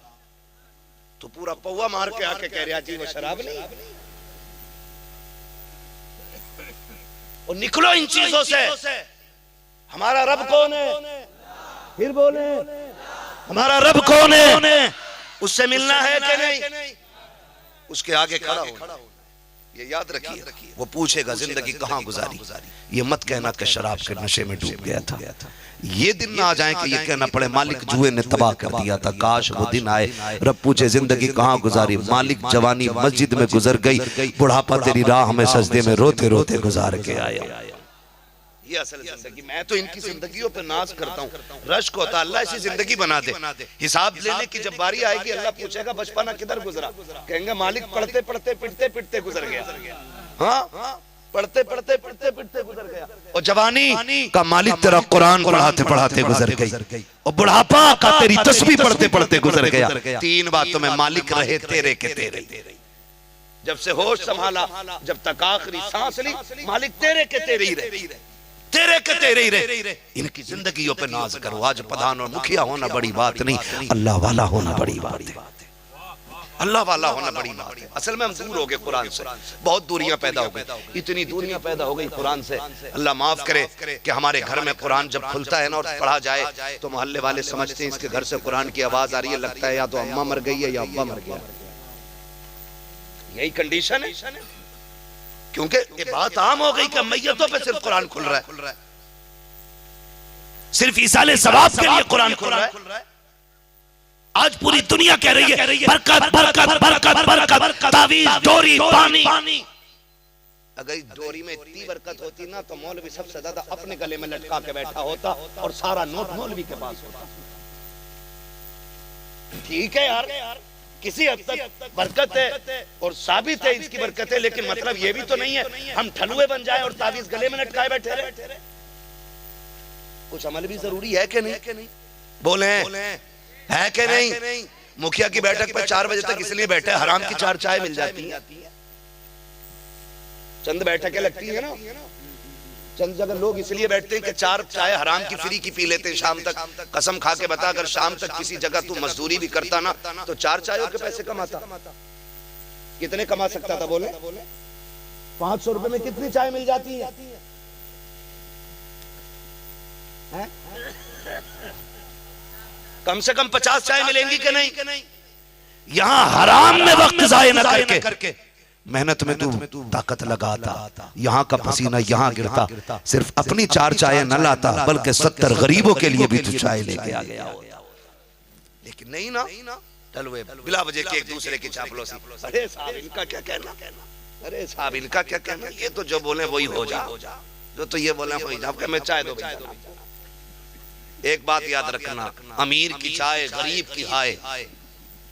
तो पूरा पौवा मार के आके कह रहा जी वो शराब नहीं। और निकलो इन चीजों से। हमारा रब कौन है? फिर बोले हमारा रब कौन है? उससे मिलना है कि नहीं? उसके आगे खड़ा हो, ये याद रखिए। वो पूछेगा जिंदगी कहाँ गुजारी? ये मत कहना कि शराब के नशे में डूब गया था। ये दिन ना आ जाए कि ये कहना पड़े मालिक जुए ने तबाह कर दिया था। काश वो दिन आए, रब पूछे जिंदगी कहाँ गुजारी? मालिक जवानी मस्जिद में गुजर गई, बुढ़ापा तेरी राह में सजदे में रोते रोते गुजार के आया। ये असल जिंदगी। मैं तो इनकी जिंदगियों पे नाज करता हूँ, रश्क होता अल्लाह ऐसी जिंदगी बना दे। हिसाब लेने की जब बारी आएगी, अल्लाह पूछेगा बचपना किधर गुजरा? कहेंगे मालिक पढ़ते पढ़ते पिटते पिटते गुजर गया। हाँ, पढ़ते पढ़ते पिटते पिटते गुजर गया। और जवानी का मालिक तेरा कुरान पढ़ाते पढ़ाते गुजर गई। और बुढ़ापा का तेरी तस्बीह पढ़ते पढ़ते गुजर गया। 3 बातों में मालिक रहे तेरे के तेरे। जब से होश संभाला, जब तक आखिरी सांस ली, मालिक तेरे के तेरे ही रहे, तेरे के तेरे ही रहे। इनकी जिंदगियों पे नाज करो। आज प्रधान और मुखिया होना बड़ी बात नहीं, अल्लाह वाला होना बड़ी बात है। अल्लाह वाला होना बड़ी बात है। असल में हम दूर हो गए कुरान से, बहुत दूरियां पैदा हो गई, इतनी दूरियां पैदा हो गई कुरान से। अल्लाह माफ करे कि हमारे घर में कुरान जब खुलता है ना और पढ़ा जाए तो मोहल्ले वाले समझते हैं इसके घर से कुरान की आवाज आ रही है, लगता है या तो अम्मा मर गई है या अब्बा मर गया। यही कंडीशन है, क्योंकि ये बात आम हो गई कि मैयतों पे सिर्फ कुरान खुल रहा है, सिर्फ ईसाले सवाब के लिए कुरान खुल रहा है। आज पूरी दुनिया कह रही है बरकत बरकत बरकत बरकत, तावीज़ डोरी पानी। अगर इस डोरी में इतनी बरकत होती ना तो मौलवी सबसे ज्यादा अपने गले में लटका के बैठा होता और सारा नोट मौलवी के पास होता। ठीक है यार, किसी हद तक बरकत है और साबित है इसकी बरकत है, लेकिन मतलब ये भी तो नहीं है हम ठलुए बन जाए और तावीज़ गले में लटकाए बैठे रहे। कुछ अमल भी जरूरी है कि नहीं? बोले है कि नहीं? मुखिया की बैठक पर 4 बजे तक इसलिए बैठे हराम की 4 चाय मिल जाती है। चंद बैठकें लगती है ना, चंद जगह लोग इसलिए बैठते हैं कि 4 चाय हराम की फ्री की पी लेते हैं शाम तक। कसम खा के बता, अगर शाम तक किसी जगह तू मजदूरी भी करता ना तो 4 चायों के पैसे कमाता। कितने कमा सकता था? बोले 500 रुपए में कितनी चाय मिल जाती है? कम से कम 50 चाय मिलेंगी कि नहीं? यहाँ हराम में वक्त जाए न करके मेहनत में तू ताकत लगाता, यहाँ का पसीना यहाँ गिरता, सिर्फ अपनी 4 चाय न लाता बल्कि 70 गरीबों के लिए भी तू चाय लेके आ गया। लेकिन नहीं ना, टलुए बिला वजह के एक दूसरे की चापलूसी। अरे साहब इनका क्या कहना, अरे साहब इनका क्या कहना, ये तो जो बोले वही हो जा, जो तो ये बोले वही जा। मैं चाय दो। एक बात याद रखना, अमीर की चाय गरीब की हाय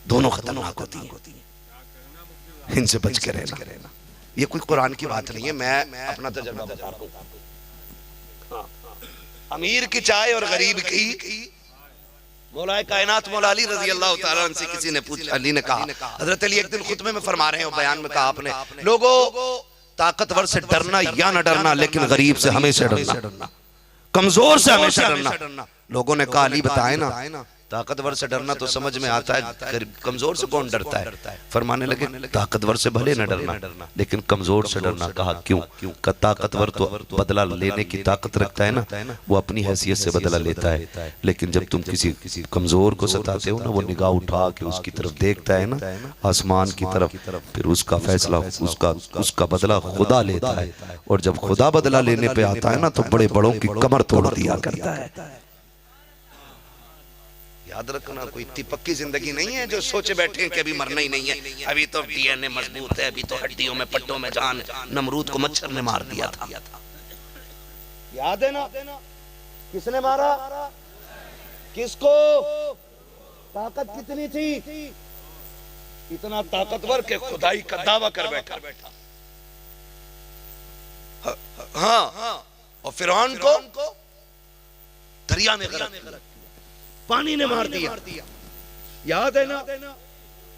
दोनों खतरनाक होती हैं, इनसे बच के रहना। ये कोई कुरान की बात नहीं है, मैं अपना तजुर्बा बता रहा हूं। अमीर की चाय और गरीब की। मौलाए कायनात मौला अली रजी अल्लाह तआला अन्हु से किसी ने पूछा, अली ने कहा, हजरत अली एक दिन खुतबे में फरमा रहे हो, बयान में कहा आपने, लोगों ताकतवर से डरना या न डरना, लेकिन गरीब से हमेशा डरना, कमजोर से हमेशा डरना। लोगों ने कहा अली बताए ना, ताकतवर से डरना तो समझ में आता है, कमजोर से कौन डरता है? फरमाने लगे ताकतवर से भले न डरना लेकिन कमजोर से डरना। कहा क्यों? का ताकतवर तो बदला लेने की ताकत रखता है ना, वो अपनी हैसियत से बदला लेता है, लेकिन जब तुम किसी कमजोर को सताते हो ना, वो निगाह उठा के उसकी तरफ देखता है ना, आसमान की तरफ, फिर उसका फैसला उसका बदला खुदा लेता है। और जब खुदा बदला लेने पे आता है ना तो बड़े बड़ों की कमर तोड़ दिया करता है। याद रखना, कोई इतनी पक्की जिंदगी नहीं है जो सोचे बैठे हैं कि अभी मरना ही नहीं है, अभी तो डीएनए मजबूत है, अभी तो हड्डियों में पट्टों में जान। नमरूद को मच्छर ने मार दिया था, याद है ना? किसने मारा? किसको? ताकत कितनी थी? इतना ताकतवर के खुदाई का दावा कर बैठा। हाँ, और फिरौन को दरिया में गरक, पानी ने मार दिया। याद है ना?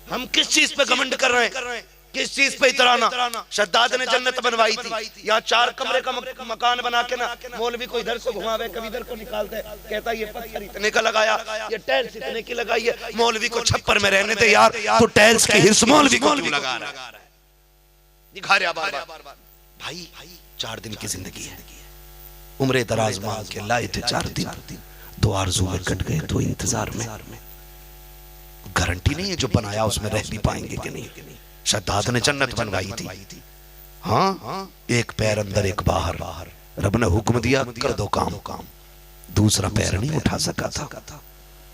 हम किस चीज पे घमंड कर रहे हैं, किस चीज पे इतराना? शद्दाद ने जन्नत बनवाई थी, यहाँ 4 कमरे का मकान बना के ना, मौलवी को इधर से घुमावे कभी इधर को निकालते, कहता ये पत्थर इतने का लगाया, ये टाइल्स इतने की लगाई है, मौलवी को छप्पर में रहने दे यार, तो टाइल्स की हिस्स मौलवी को क्यों लगा रहा है? दिखा रहा बार भाई 4 दिन की जिंदगी है, उम्र दराज मांग के लाए थे 4 दिन, 2 आरज़ू में कट गए, 2 इंतजार में। गारंटी नहीं है जो बनाया उसमें रह भी पाएंगे कि नहीं। शद्दाद ने जन्नत बनवाई थी, हाँ, एक पैर अंदर एक बाहर, रब ने हुक्म दिया कर दो काम, दूसरा पैर नहीं उठा सका था।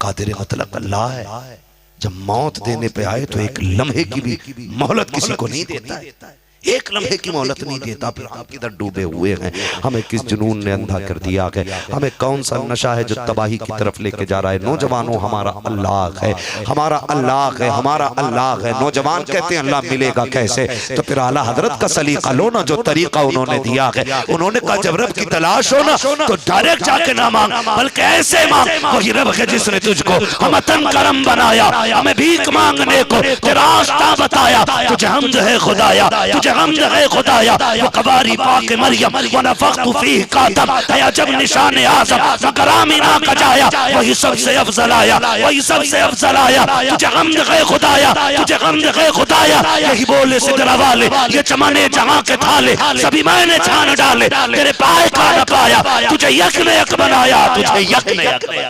कादिर मुतलक अल्लाह है, जब मौत देने पे आए तो एक लम्हे की भी मोहलत किसी को नहीं देता है, एक लम्हे की मोहलत नहीं देता। फिर हम किधर डूबे हुए हैं, हमें किस जुनून ने अंधा कर दिया है, हमें कौन सा नशा है जो तबाही की तरफ लेके जा रहा है। नौजवानों हमारा अल्लाह है, हमारा अल्लाह है, हमारा अल्लाह है। नौजवान कहते हैं अल्लाह मिलेगा कैसे, तो फिर आला हजरत का सलीका लो ना, जो तरीका उन्होंने दिया है। उन्होंने कहा जब रब की तलाश हो ना तो डायरेक्ट जाके ना मांग, बल्कि ऐसे मांग, वही रब है जिसने तुझको हमतन करम बनाया, हमें भीख मांगने को रास्ता बताया। तुझे हमद है खुदाया, तुझे गए खुदाया वो कवारी पाक मरियम व नफख्तु फीह कातम है जब निशान आज़म मकरामी ना कजाया वही सबसे अफजल आया, वही सबसे अफजल आया। तुझे गम्ज़ गए खुदाया, तुझे गम्ज़ गए खुदाया, यही बोले सिदरा वाले ये चमने जहां के थाले सभी मैंने छान डाले, तेरे पाए का न पाया, तुझे यक ने यक बनाया, तुझे यक ने यक बनाया।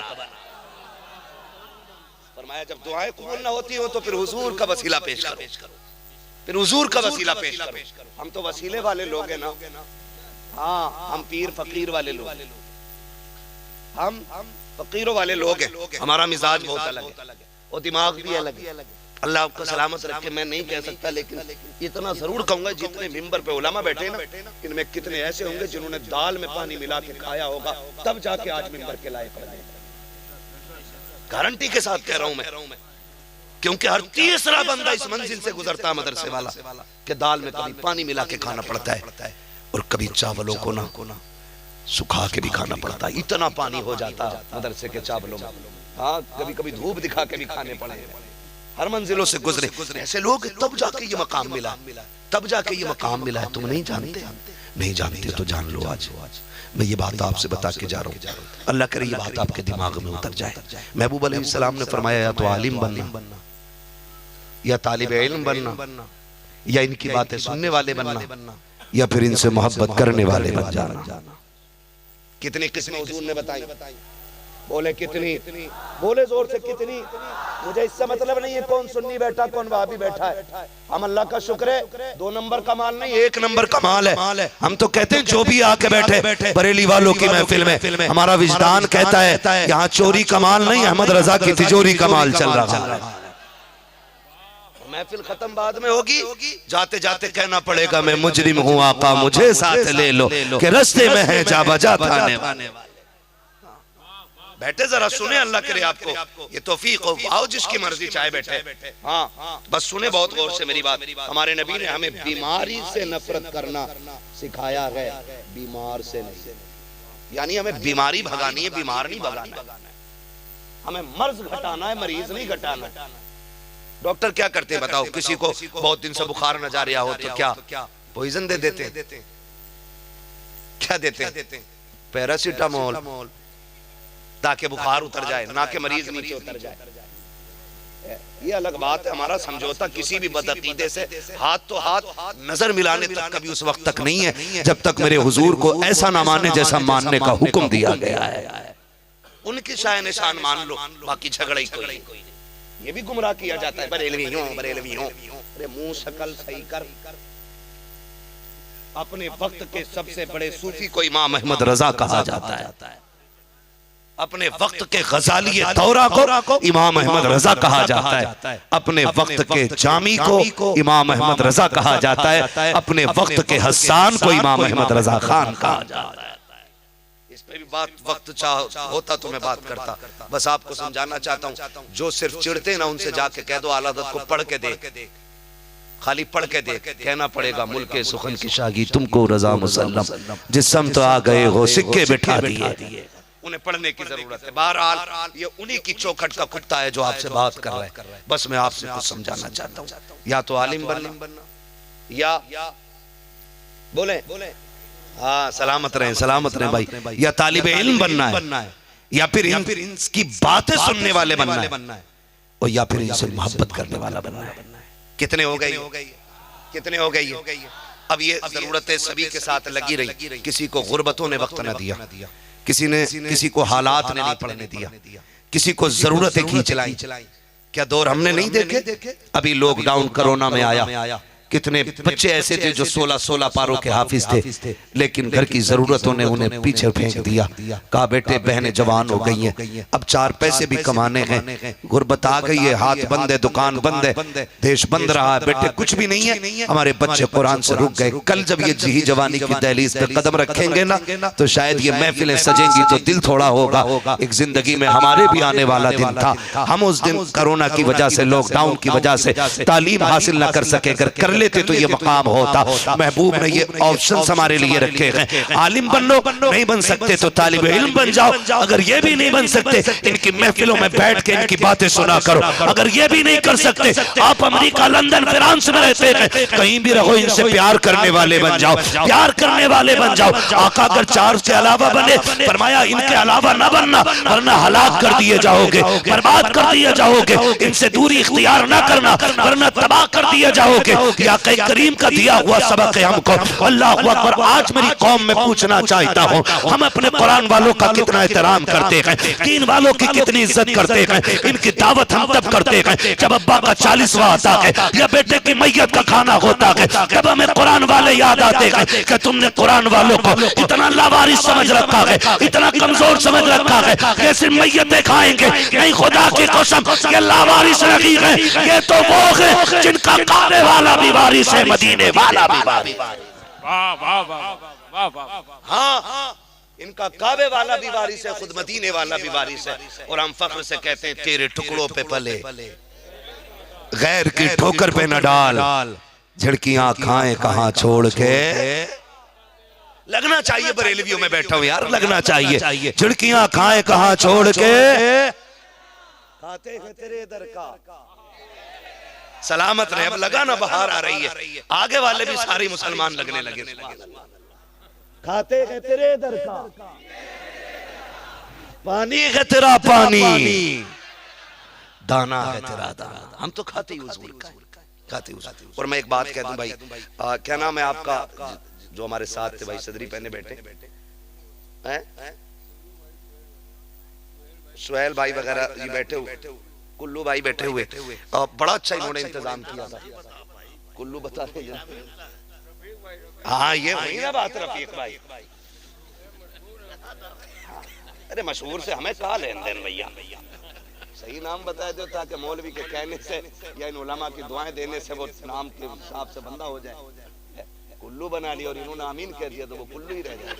फरमाया जब दुआएं कबूल ना होती हो तो फिर हुजूर का वसीला पेश करो, फिर हुजूर का वसीला पेश करो। हम तो वसीले वाले लोग हैं ना, हाँ हम पीर फकीर वाले लोग, हम फकीरों वाले लोग हैं। हमारा मिजाज बहुत अलग है और दिमाग भी अलग है। अल्लाह आपको सलामत रखे। मैं नहीं कह सकता लेकिन इतना जरूर कहूंगा जितने मिंबर पे उलमा बैठे ना, इनमें कितने ऐसे होंगे जिन्होंने दाल में पानी मिला के खाया होगा तब जाके आज मिंबर के लायक बने। गारंटी के साथ कह रहा हूं मैं, क्योंकि हर तीसरा बंदा इस मंजिल से गुजरता मदरसे वाला कि दाल में कभी पानी मिला के खाना पड़ता है और कभी चावलों को ना सुखा के भी खाना पड़ता है। इतना पानी हो जाता मदरसे के चावलों में, हाँ कभी कभी धूप दिखा के भी खाने पड़े। हर मंजिलों से गुजरे ऐसे लोग, तब जाके ये मकाम मिला, तब जाके ये मकाम मिला है। तुम नहीं जानते, नहीं जानते तो जान लो। आज मैं ये बात आपसे बता के जा रहा हूँ, अल्लाह करे ये बात आपके दिमाग में उतर जाए। महबूब अलैहिस्सलाम ने फरमाया या तो आलिम बनना या तालिबे इल्म बनना या इनकी बातें सुनने वाले बनना या फिर इनसे मोहब्बत करने वाले बन जाना। कितनी किस्में हुजूर ने बताई, बोले कितनी, बोले जोर से कितनी। मुझे इससे मतलब नहीं है कौन सुन्नी बैठा कौन वहाबी बैठा है। हम अल्लाह का शुक्र है 2 नंबर का माल नहीं 1 नंबर का माल है। हम तो कहते हैं जो भी आके बैठे बरेली वालों की महफिल में, हमारा विजदान कहता है यहाँ चोरी का माल नहीं, अहमद रजा की तिजोरी का माल चल रहा है। महफिल खत्म बाद में होगी, जाते जाते कहना पड़ेगा मैं मुजरिम हूँ आका मुझे साथ ले लो कि रास्ते में है जा बजा थाने वाले। बैठे जरा सुने, अल्लाह करे आपको ये तौफीक हो, आओ जिसकी मर्जी चाहे बैठे। हाँ बस सुने बहुत गौर से मेरी बात। हमारे नबी ने हमें बीमारी से नफरत करना सिखाया है, बीमार से नहीं। यानी हमें बीमारी भगानी है, बीमार नहीं भगाना है। हमें मर्ज घटाना है, मरीज नहीं घटाना। डॉक्टर क्या करते हैं बताओ? किसी को बहुत दिन से बुखार न जा रहा हो तो क्या पॉइजन दे देते हैं? क्या देते हैं? पैरासीटामोल, ताकि बुखार उतर जाए, ना कि मरीज नीचे उतर जाए। ये अलग बात है। हमारा समझौता किसी भी बदअकीदे से हाथ तो हाथ नजर मिलाने तक कभी उस वक्त तक नहीं है जब तक मेरे हुजूर को ऐसा ना माने जैसा मानने का हुक्म दिया गया है। उनकी शाय निशान मान लो, बाकी झगड़ा ही कोई नहीं। ये भी गुमराह किया जाता है, बरेलवी हूं। अरे मुंह शक्ल सही कर। अपने वक्त के सबसे बड़े सूफी को इमाम अहमद रजा कहा जाता है। अपने वक्त के गजाली दौरा को इमाम अहमद रजा कहा जाता है। अपने वक्त के जामी को इमाम अहमद रजा कहा जाता है। अपने वक्त के हसन को इमाम अहमद रजा खान कहा जाता है। इस पे भी बात वक्त होता तो मैं बात करता। बस आपको समझाना चाहता हूँ, जो सिर्फ चिढ़ते ना उनसे जाके कह दो आला हज़रत को पढ़ के देख, खाली पढ़ के देख। कहना पड़ेगा मुल्के सुखन की शागी तुमको रजा मुसल्लम, जिस समत आ गए हो सिक्के बिठा दिए। उन्हें पढ़ने की जरूरत है। बहरहाल ये उन्हीं की चौखट का कुत्ता है जो आपसे बात कर रहा है। बस मैं आपसे कुछ समझाना चाहता हूँ, या तो आलिम बनना या बोले हाँ सलामत रहे भाई, या तालिबे इल्म बनना है या फिर इनकी बातें सुनने वाले बनना है और या फिर इनसे मोहब्बत करने वाला बनना है। कितने हो गई? अब ये जरूरतें सभी के साथ लगी रही। किसी को गुर्बतों ने वक्त न दिया, किसी को हालात ने नहीं पढ़ने दिया, किसी को जरूरतें खींच लाई। क्या दौर हमने नहीं देखे? अभी लॉकडाउन कोरोना में आया, कितने बच्चे ऐसे थे जो 16-16 पारों के हाफिज थे, लेकिन घर की जरूरतों ने उन्हें पीछे फेंक दिया। कहा बेटे बहनें जवान हो गई हैं, अब 4 पैसे भी कमाने हैं, गुर्बत आ गई है, हाथ बंद है, दुकान बंद है, देश बंद रहा है, बेटे कुछ भी नहीं है। हमारे बच्चे कुरान से रुक गए। कल जब ये जी जवानी की दहलीज पे कदम रखेंगे ना तो शायद ये महफिलें सजेंगी तो दिल थोड़ा होगा। एक जिंदगी में हमारे भी आने वाला दिन था, हम उस दिन कोरोना की वजह से, लॉकडाउन की वजह से तालीम हासिल न कर सके, कर लेते तो ये मकाम होता। महबूब ने ये ऑप्शंस हमारे लिए रखे हैं, आलिम बन लो, नहीं बन सकते तो तालिब इल्म बन जाओ, अगर ये भी नहीं बन सकते इनकी महफिलों में बैठ के इनकी बातें सुना करो, अगर ये भी नहीं कर सकते आप अमेरिका, लंदन, फ्रांस में रहते हैं, कहीं भी रहो, इनसे प्यार करने वाले बन जाओ, प्यार करने वाले बन जाओ। आका अगर चार के अलावा बने, फरमाया इनके अलावा न बनना वरना हलाक कर दिए जाओगे, बर्बाद कर दिए जाओगे, इनसे दूरी इख्तियार न करना वरना तबाह कर दिए जाओगे। या करीम का दिया हुआ सबक है हमको। अल्लाह अकबर। आज मेरी कौम में पूछना चाहता हूँ, हम अपने कुरान वालों का कितना एहतराम करते हैं, दीन वालों की कितनी इज्जत करते हैं, इनकी दावत हम तब करते हैं जब अब्बा का 40वां आता है या बेटे की मैयत का खाना होता है, तब हमें कुरान वाले याद आते हैं कि तुमने कुरान वालों को इतना लावारिस समझ रखा है, इतना कमजोर समझ रखा है, कैसे मैयतें खाएंगे। नहीं, खुदा की कसम ये लावारिस नहीं है, ये तो वो है जिनका काबे वाला भी वारिस है, मदीने वाला भी वारिस। वाह वाह वाह वाह। हाँ, इनका काबे वाला भी वारिस है, खुद मदीने वाला भी वारिस है। और हम फख्र से कहते हैं तेरे टुकड़ों पे पले, गैर की ठोकर पे न डाल, झिड़कियां खाएं कहां छोड़ के। लगना चाहिए, बरेलवियों में बैठा हूं यार, लगना चाहिए। झिड़कियां खाएं कहां छोड़ के, खाते हैं तेरे दर का। सलामत रहे। अब लगा ना, बाहर आ रही है, आगे वाले भी सारे मुसलमान लगने लगे। खाते हैं तेरे दर का, पानी है तेरा पानी, दाना है तेरा दाना। हम तो खाते ही हुजूर का, खाते हुजूर। और मैं एक बात कह दूं भाई, क्या नाम है आपका जो हमारे साथ थे भाई, सदरी पहने बैठे हैं, सुहेल भाई वगैरह ये बैठे हुए, कुल्लू भाई बैठे हुए, बड़ा अच्छा इन्होंने इंतजाम किया था। कुल्लू बता रहे, हाँ ये वही ना बात, रफीक भाई। अरे मशहूर से हमें कहा लेन देन भैया, सही नाम बताए दो ताकि मौलवी के कहने से या इन उलमा की दुआएं देने से वो नाम के हिसाब से बंदा हो जाए। कुल्लू बना लिया और इन्होंने आमीन कह दिया तो वो कुल्लू ही रह जाए।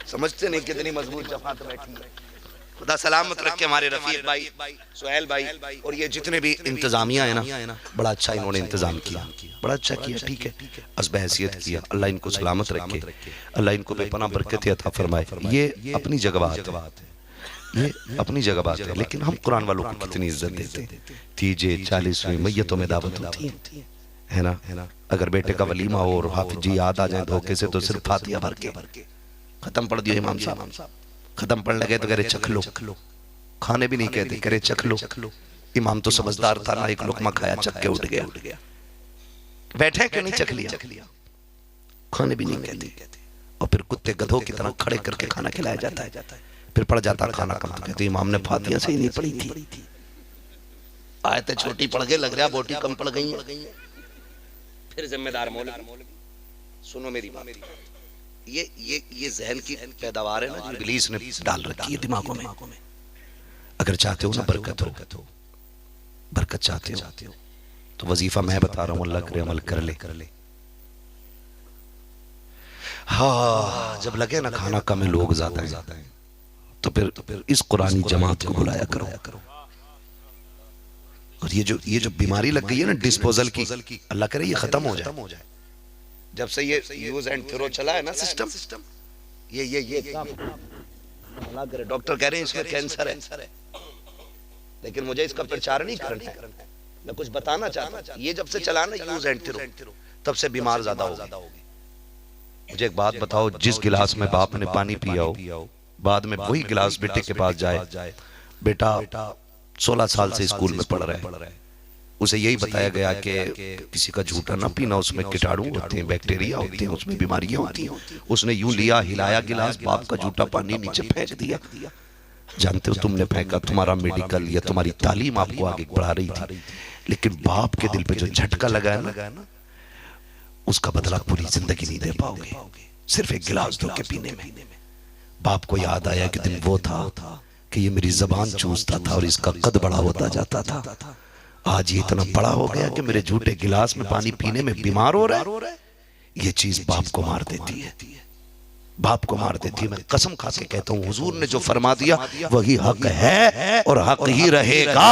समझते नहीं कितनी मजबूत जमात बैठी है। खुदा सलामत रखे हमारे रफीक भाई, सुहेल भाई, और ये जितने भी इंतजामिया है ना, बड़ा अच्छा इन्होंने इंतजाम किया, बड़ा अच्छा किया। ठीक है, असब हैसियत किया। अल्लाह इनको सलामत रखे, अल्लाह इनको बेपनाह बरकत अता फरमाए। ये अपनी जगह बात है, ये अपनी जगह बात है, लेकिन हम कुरान वालों को कितनी इज्जत देते हैं। तीजे 40वीं मैयतों में दावत होती है ना, अगर बेटे का वलीमा हो और हाफिज जी याद आ जाए धोखे से, तो सिर्फ फातिहा भर के खत्म पढ़ दियो इमाम साहब, खत्म पढ़ लगे तो करे चख लो, खाने भी नहीं कहते, करे चख लो। इमाम तो समझदार था ना, एक लुकमा खाया चख के उठ गया। बैठे क्यों नहीं चख लिया, खाने भी नहीं कहते। और फिर कुत्ते गधों की तरह खड़े करके खाना खिलाया जाता है, फिर पड़ जाता खाना कम, तो कहते इमाम ने फातिहा से ही नहीं पढ़ी थी, आयतें छोटी पढ़ गए, लग रहा बोटी कम पड़ गई है। फिर जिम्मेदार मौलवी सुनो मेरी बात, ये जहन की पैदावार है ना जो इब्लीस ने डाल रखी है दिमागों में। अगर चाहते हो ना बरकत चाहते हो तो वजीफा मैं बता रहा हूं, अल्लाह करे अमल कर ले। हाँ, जब लगे ना खाना कम है, लोग ज्यादा हैं, तो फिर इस कुरानी जमात को बुलाया करो। और ये जो बीमारी लग गई है ना डिस्पोजल की, अल्लाह करे ये खत्म हो जाए। जब से ये यूज एंड थ्रो चला है ना सिस्टम, ये डॉक्टर कह रहे हैं इसमें कैंसर है, लेकिन मुझे इसका प्रचार नहीं करना है, मैं कुछ बताना चाहता हूं। ये जब से चला ना यूज एंड थ्रो, तब से बीमार ज्यादा हो गए। मुझे एक बात बताओ, जिस गिलास में बाप ने पानी पिया हो, बाद में वही गिलास बेटे के पास जाए, बेटा 16 साल से स्कूल में पढ़ रहा है, उसे यही बताया गया कि किसी का झूठा ना पीना, उसमें कीटाणु होते हैं, बैक्टीरिया होते हैं, उसमें बीमारियां होती हैं। उसने यूं लिया, हिलाया गिलास, बाप का झूठा पानी नीचे फेंक दिया। जानते हो तुमने फेंका, तुम्हारा मेडिकल या तुम्हारी तालीम आपको आगे बढ़ा रही थी, लेकिन बाप के दिल पे जो झटका लगा है ना, उसका बदला पूरी जिंदगी नहीं दे पाओगे, सिर्फ एक गिलास धो के पीने में। बाप को याद आया कि दिन वो था कि ये मेरी जबान चूसता था और इसका कद बड़ा होता जाता था। आज ये इतना बड़ा हो गया कि मेरे झूठे गिलास में पानी पीने में बीमार हो रहा है। ये चीज बाप को मार देती है, बाप को मार देती है। मैं कसम खा के कहता हूँ हुजूर ने जो फरमा दिया वही हक है और हक ही रहेगा।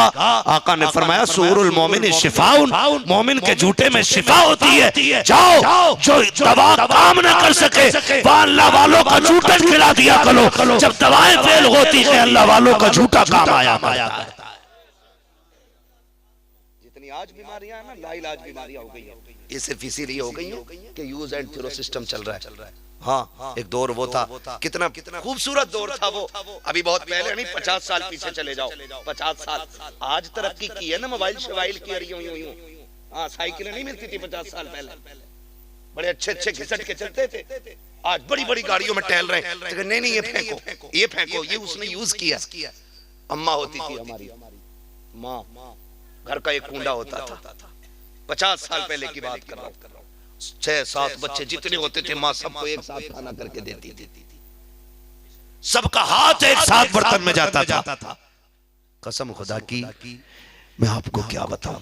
आका ने फरमाया सूरुल मोमिन शिफाउन, मोमिन के जूठे में शिफा होती है। जाओ जो दवा काम न कर सके वह अल्लाह वालों का जूठा खिला दिया करो। जब दवाएं फेल होती है अल्लाह वालों का झूठा काम आया। जितनी आज बीमारियां ना लाइलाज बीमारियां हो गई हैं, ये सिर्फ इसीलिए हो गई हैं कि यूज एंड थ्रो सिस्टम चल रहा है। हाँ, एक दौर वो था, कितना खूबसूरत दौर था वो। अभी बहुत पहले नहीं, 50 साल पीछे चले जाओ, 50 साल। आज तरक्की की है ना, मोबाइल शोबाइल की, यूं हाँ, साइकिलें नहीं मिलती थी 50 साल पहले, बड़े अच्छे अच्छे घिसट के चलते थे। आज बड़ी बड़ी गाड़ियों में टहल रहे हैं। तो नहीं ये फेंको, ये फेंको, ये उसने यूज किया। अम्मा होती थी हमारी माँ, घर का एक कुंडा होता था, 50 साल पहले की बात कर रहा हूँ। 6-7 बच्चे जितने होते थे माँ सबको एक साथ खाना करके देती थी। सबका हाथ एक साथ बर्तन में जाता था। कसम खुदा की मैं आपको क्या बताऊं,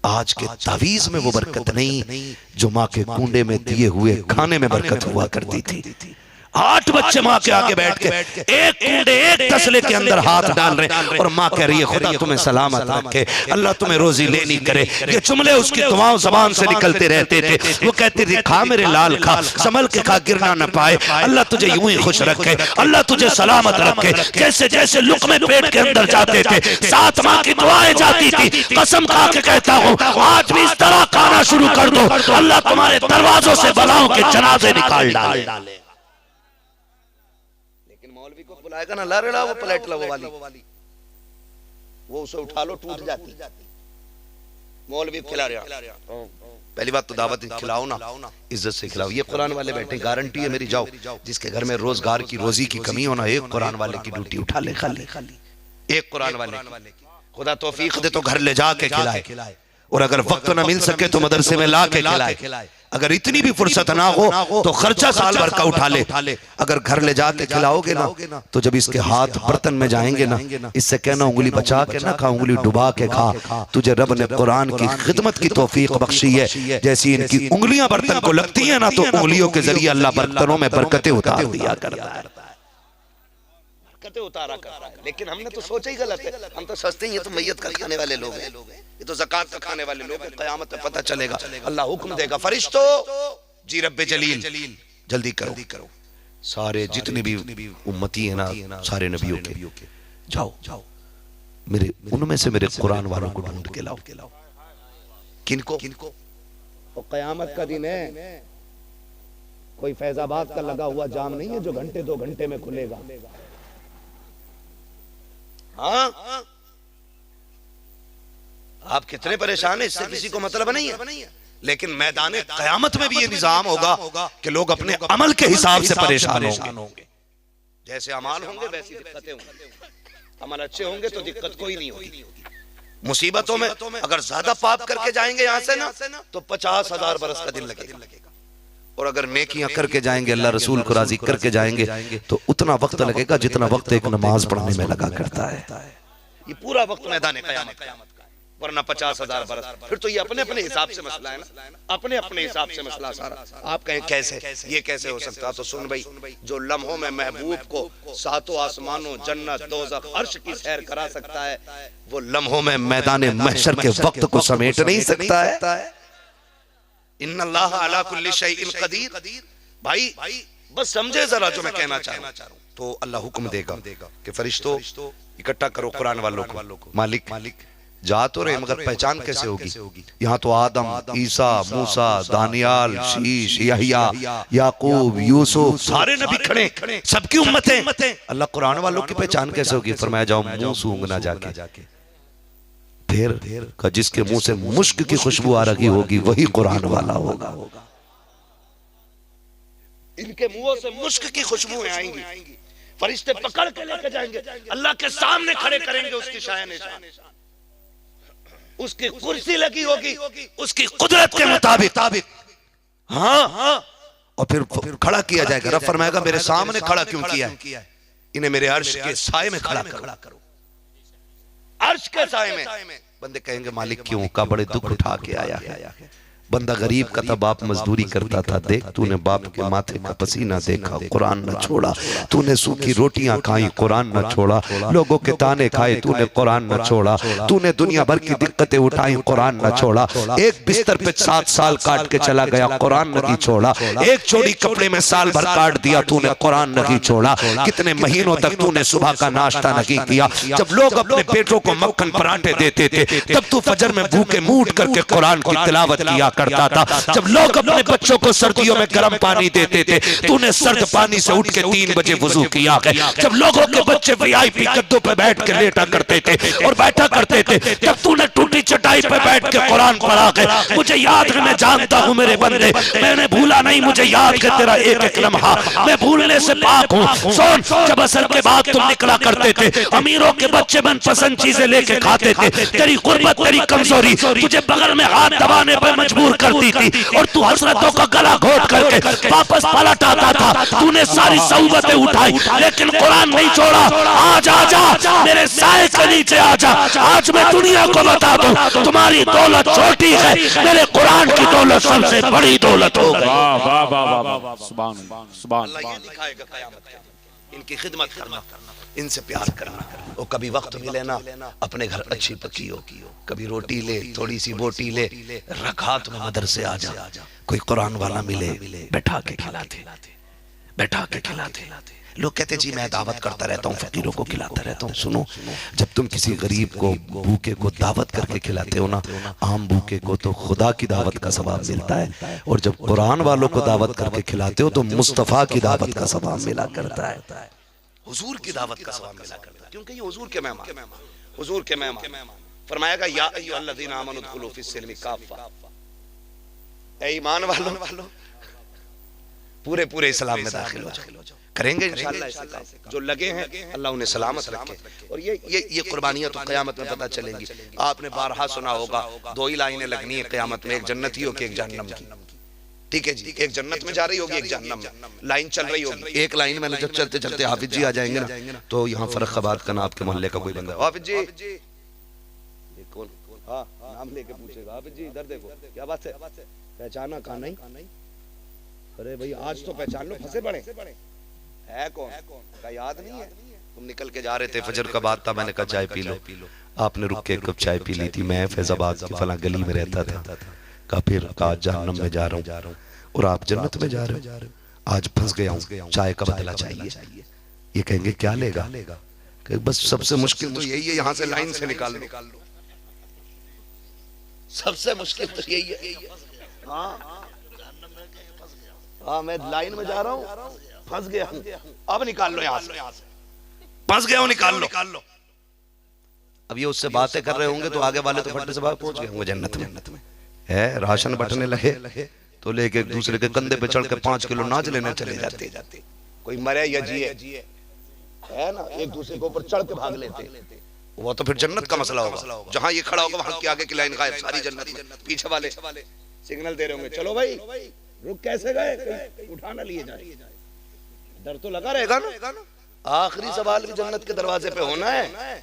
आज के तावीज में वो बरकत नहीं जो माँ के कुंडे में दिए हुए खाने में बरकत हुआ करती थी। 8 बच्चे माँ के आगे बैठ के एक कुंडे एक तसले के अंदर हाथ डाल रहे और माँ कह रही है खुदा तुम्हें सलामत रखे, अल्लाह तुम्हें रोजी लेनी करे। ये जुमले उसकी दुआओं ज़बान से निकलते रहते थे। वो कहती थी खा मेरे लाल खा, संभल के खा, गिरना न पाए, अल्लाह तुझे यूं ही खुश रखे, अल्लाह तुझे सलामत रखे। जैसे जैसे लुक़मे पेट के अंदर जाते थे साथ माँ की दुआएं जाती थी। कसम खा के कहता हूँ आज भी इस तरह खाना शुरू कर दो, अल्लाह तुम्हारे दरवाजों से बलाओं के जनाजे निकाल डाले। मौलवी को बुलाएगा ना, लारेला वो पलट ला वो वाली, वो उसे उठा लो टूट जाती। मौलवी खिला रहा, पहली बात तो दावत खिलाओ ना, इज्जत से खिलाओ। ये कुरान वाले बैठे, गारंटी है मेरी, जाओ जिसके घर में रोजगार की रोजी की कमी हो ना, एक कुरान वाले की ड्यूटी उठा ले, खाली एक कुरान वाले की। खुदा तौफीक दे तो घर ले जाके खिलाए, और अगर वक्त ना मिल सके तो मदरसे में ला के खिलाए। अगर इतनी भी फुर्सत ना हो तो खर्चा साल भर का उठा ले। अगर घर ले जाके खिलाओगे ना तो जब इसके हाथ बर्तन में जाएंगे ना, इससे कहना उंगली बचा के ना खा, उंगली डुबा के खा। तुझे रब ने कुरान की खिदमत की तौफीक बख्शी है। जैसी इनकी उंगलियां बर्तन को लगती है ना तो उंगलियों के जरिए अल्लाह बर्तनों में बरकतें उतार दिया करता है, उतारा करता है। लेकिन हमने तो सोचा ही गलत है। हम तो सोचते हैं ये तो मैयत का खाने वाले लोग हैं, ये तो ज़कात का खाने वाले लोग हैं। क़यामत में पता चलेगा, अल्लाह हुक्म देगा फरिश्तों जी रब्बे जलील जल्दी करो, सारे जितने भी उम्मती है ना सारे नबियों के, जाओ मेरे उनमें से मेरे कुरान वालों को ढूंढ के लाओ। किनको? और क़यामत का दिन है, कोई फैजाबाद का लगा हुआ जाम नहीं है जो घंटे 2 घंटे में खुलेगा। हाँ, आप कितने परेशान हैं इससे किसी को मतलब नहीं है। लेकिन मैदान क़यामत में भी ये निजाम होगा कि लोग अपने अमल के हिसाब से परेशान होंगे। जैसे अमाल होंगे वैसी दिक्कतें होंगी। अमल अच्छे होंगे तो दिक्कत कोई नहीं होगी। मुसीबतों में अगर ज्यादा पाप करके जाएंगे यहाँ से ना तो 50,000 बरस का दिन लगेगा, और अगर नेकियां करके जाएंगे अल्लाह रसूल को राजी करके जाएंगे तो उतना वक्त लगेगा जितना वक्त एक नमाज पढ़ने में लगा करता है। ये पूरा वक्त मैदान क़यामत का, वरना 50,000 बरस। फिर तो ये अपने अपने हिसाब से मसला है ना, अपने अपने हिसाब से मसला सारा। आप कहें कैसे, ये कैसे हो सकता? तो सुन भाई, जो लम्हों में महबूब को 7 आसमानों, जन्नत, दोज़ख, अर्श की सैर करा सकता है, वो लम्हों में मैदान महशर के वक्त को समेट नहीं सकता है। इन्नल्लाह अला कुल्ली शैइन कदीर। भाई बस समझे जरा जो मैं कहना चाह रहा हूं। तो अल्लाह हुक्म देगा कि फरिश्तों इकट्ठा करो कुरान वालों को। मालिक जा तो रहे मगर पहचान कैसे होगी? यहाँ तो आदम, ईसा, मूसा, दानियाल, शीश, यहिया, याकूब, यूसुफ सारे नबी खड़े, सबकी उम्मतें। अल्लाह कुरान वालों की पहचान कैसे होगी? फरमाया जाओ मुंह सूंघना जाके। फिर का जिसके मुंह से मुश्क की खुशबू आ रही होगी वही कुरान वाला होगा। इनके मुंहों से मुश्क की खुशबुएं आएंगी, फरिश्ते पकड़ के लेकर जाएंगे, अल्लाह के सामने खड़े करेंगे उसकी शान निशान। उसकी कुर्सी लगी होगी उसकी कुदरत के मुताबिक। हाँ, और फिर खड़ा किया जाएगा। रब फरमाएगा मेरे सामने खड़ा क्यों किया है? इन्हें मेरे अर्श के साए में खड़ा करो। अर्श के साए में। बंदे कहेंगे मालिक क्यों का, बड़े दुख उठा के आया है। बंदा गरीब का था, बाप मजदूरी करता था, देख तूने बाप के माथे का पसीना देखा, कुरान न छोड़ा। तूने सूखी रोटियां खाई, कुरान न छोड़ा। लोगों के ताने खाए, तूने कुरान न छोड़ा। तूने दुनिया भर की दिक्कतें उठाई, कुरान न छोड़ा। एक बिस्तर पे 7 साल काट के चला गया, कुरान नहीं छोड़ा। एक जोड़ी कपड़े में साल भर काट दिया, तूने कुरान नहीं छोड़ा। कितने महीनों तक तूने सुबह का नाश्ता नहीं किया। जब लोग अपने बेटों को मक्खन पराठे देते थे, तब तू फजर में भूखे मूड करके कुरान की तिलावत किया करता था। जब लोग अपने बच्चों को सर्दियों में गर्म पानी देते थे, तूने सर्द पानी से उठ के 3 बजे वुजू किया है। जब लोगों के बच्चे वीआईपी गद्दों पे बैठ के लेटा करते थे और बैठा करते थे, तब तूने टूटी चटाई पे बैठ के कुरान पढ़ा है। मुझे याद है, मैं जानता हूं मेरे बंदे, मैंने भूला नहीं, मुझे याद है तेरा एक एक लम्हा, मैं भूलने से पाक हूं। सुन, जब असर के बाद तुम निकला करते थे, अमीरों के बच्चे मनपसंद चीजें लेके खाते थे, तेरी गुर्बत, तेरी कमजोरी तुझे बगल में हाथ दबाने पर मजबूर करती थी और तू हसरतों का गला घोट करके वापस पलट आता था। तूने सारी सऊबतें उठाई, लेकिन कुरान नहीं छोड़ा। आज आजा मेरे साए के नीचे आजा। आज मैं दुनिया को बता दूं, तुम्हारी दौलत छोटी है, मेरे कुरान की दौलत सबसे बड़ी दौलत हो गई। वाह वाह वाह वाह वाह, सुभान सुभान। अल्लाह ये दिखाएगा क़यामत के दिन, इनकी खिदमत करना, इनसे प्यार करना। और कभी वक्त मिले ना, अपने घर अच्छी पकी हो, कभी रोटी ले, थोड़ी सी बोटी ले, रकात में मदरसे आ जा, कोई कुरान वाला मिले, बैठा के खिलाते, बैठा के खिलाते। लोग कहते जी मैं दावत करता रहता हूँ, फकीरों को खिलाता रहता हूँ। सुनो, जब तुम किसी गरीब को, भूखे को दावत करके खिलाते हो ना, आम भूखे को तो खुदा की दावत का सवाब मिलता है, और जब कुरान वालों को दावत करके खिलाते हो तो मुस्तफ़ा की दावत का सवाब मिला करता है, हुजूर की दावत का सवाब मिला करता है, क्योंकि ये हुजूर के मेहमान, हुजूर के मेहमान। फरमाएगा या अय्युहल्लज़ीना आमनू उदखुलू फिस्सिल्मि काफ़ा, ऐ ईमान वालों पूरे पूरे इस्लाम में दाखिल हो जाओ। करेंगे इंशाअल्लाह, जो लगे हैं अल्लाह उन्हें सलामत रखे। और ये कुर्बानियां तो क़यामत में पता चलेंगी। आपने बारहा सुना होगा, 2 ही लाइनें लगनी है क़यामत में, एक जन्नती हो के एक जहन्नम की। ठीक है जी, एक जन्नत में जा रही होगी, एक जहन्नम में, लाइन चल रही होगी। एक लाइन में जब चलते चलते हाफिज जी आ जाएंगे ना, तो यहाँ फर्रुखाबाद का ना आपके मोहल्ले का कोई बंदा, हाफिज जी कौन, हाँ नाम लेके पूछेगा, हाफिज जी इधर देखो, क्या बात है, पहचाना? कहा नहीं। अरे भाई आज तो पहचान लो, फंसे पड़े है कौन का याद नहीं है। तुम निकल के जा रहे थे, फजर का बाद था, मैंने कहा चाय पी लो, आपने रुक के एक कप चाय पी ली थी। मैं फैजाबाद की फला गली में रहता था, कहा फिर कहा जहन्नम में जा रहा हूँ और आप जन्नत में जा रहे हो, आज फंस गया हूँ, चाय का बदला चाहिए। ये कहेंगे क्या लेगा? बस सबसे मुश्किल तो यही है, यहाँ से लाइन से निकाल लो, सबसे मुश्किल तो यही है। हाँ मैं लाइन में जा रहा हूँ, फंस गया हूँ, अब निकाल लो यहाँ से, फंस गया हूँ, निकाल लो। अब ये उससे बातें कर रहे होंगे तो आगे वाले तो फटने से बाहर पहुंच गए होंगे जन्नत में। है राशन बटने लगे तो लेके एक दूसरे के कंधे पे चढ़ के 5 किलो नाच लेने चले जाते, कोई मरे या जिए है ना, एक दूसरे के ऊपर चढ़ के भाग लेते। वो तो फिर जन्नत का मसला होगा, जहां ये खड़ा होगा वहां के आगे की लाइन गायब, सारी जन्नत में। पीछे वाले सिग्नल दे रहे होंगे, चलो भाई रुक, कैसे गए, उठा ना लिए जाए, डर तो लगा रहेगा ना। आखिरी सवाल भी जन्नत के दरवाजे पे होना है,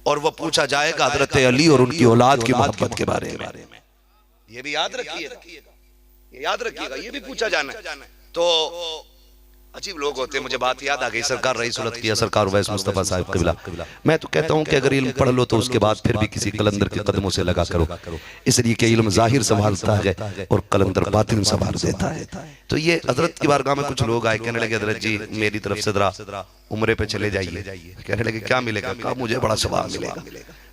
और वो पूछा जाएगा हजरत अली और उनकी औलाद की मोहब्बत के बारे में। ये भी याद रखिएगा, ये याद रखिएगा, ये भी पूछा जाना है। तो अजीब लोग होते हैं। मुझे बात याद आ गई, सरकार रईस उलत किया, सरकार उवैस मुस्तफा साहब क़िबला। मैं तो कहता हूँ कि अगर इल्म पढ़ लो तो उसके बाद फिर भी किसी कलंदर के कदमों से लगा करो, इसलिए कि इल्म जाहिर संभालता है और कलंदर बातिन संभाल देता है। तो ये हजरत की बारगाह में कुछ लोग आए, कहने लगे हजरत जी मेरी तरफ से जरा उम्रे पे चले जाइए। कहने लगे क्या मिलेगा? कहा मुझे बड़ा सवाब मिलेगा।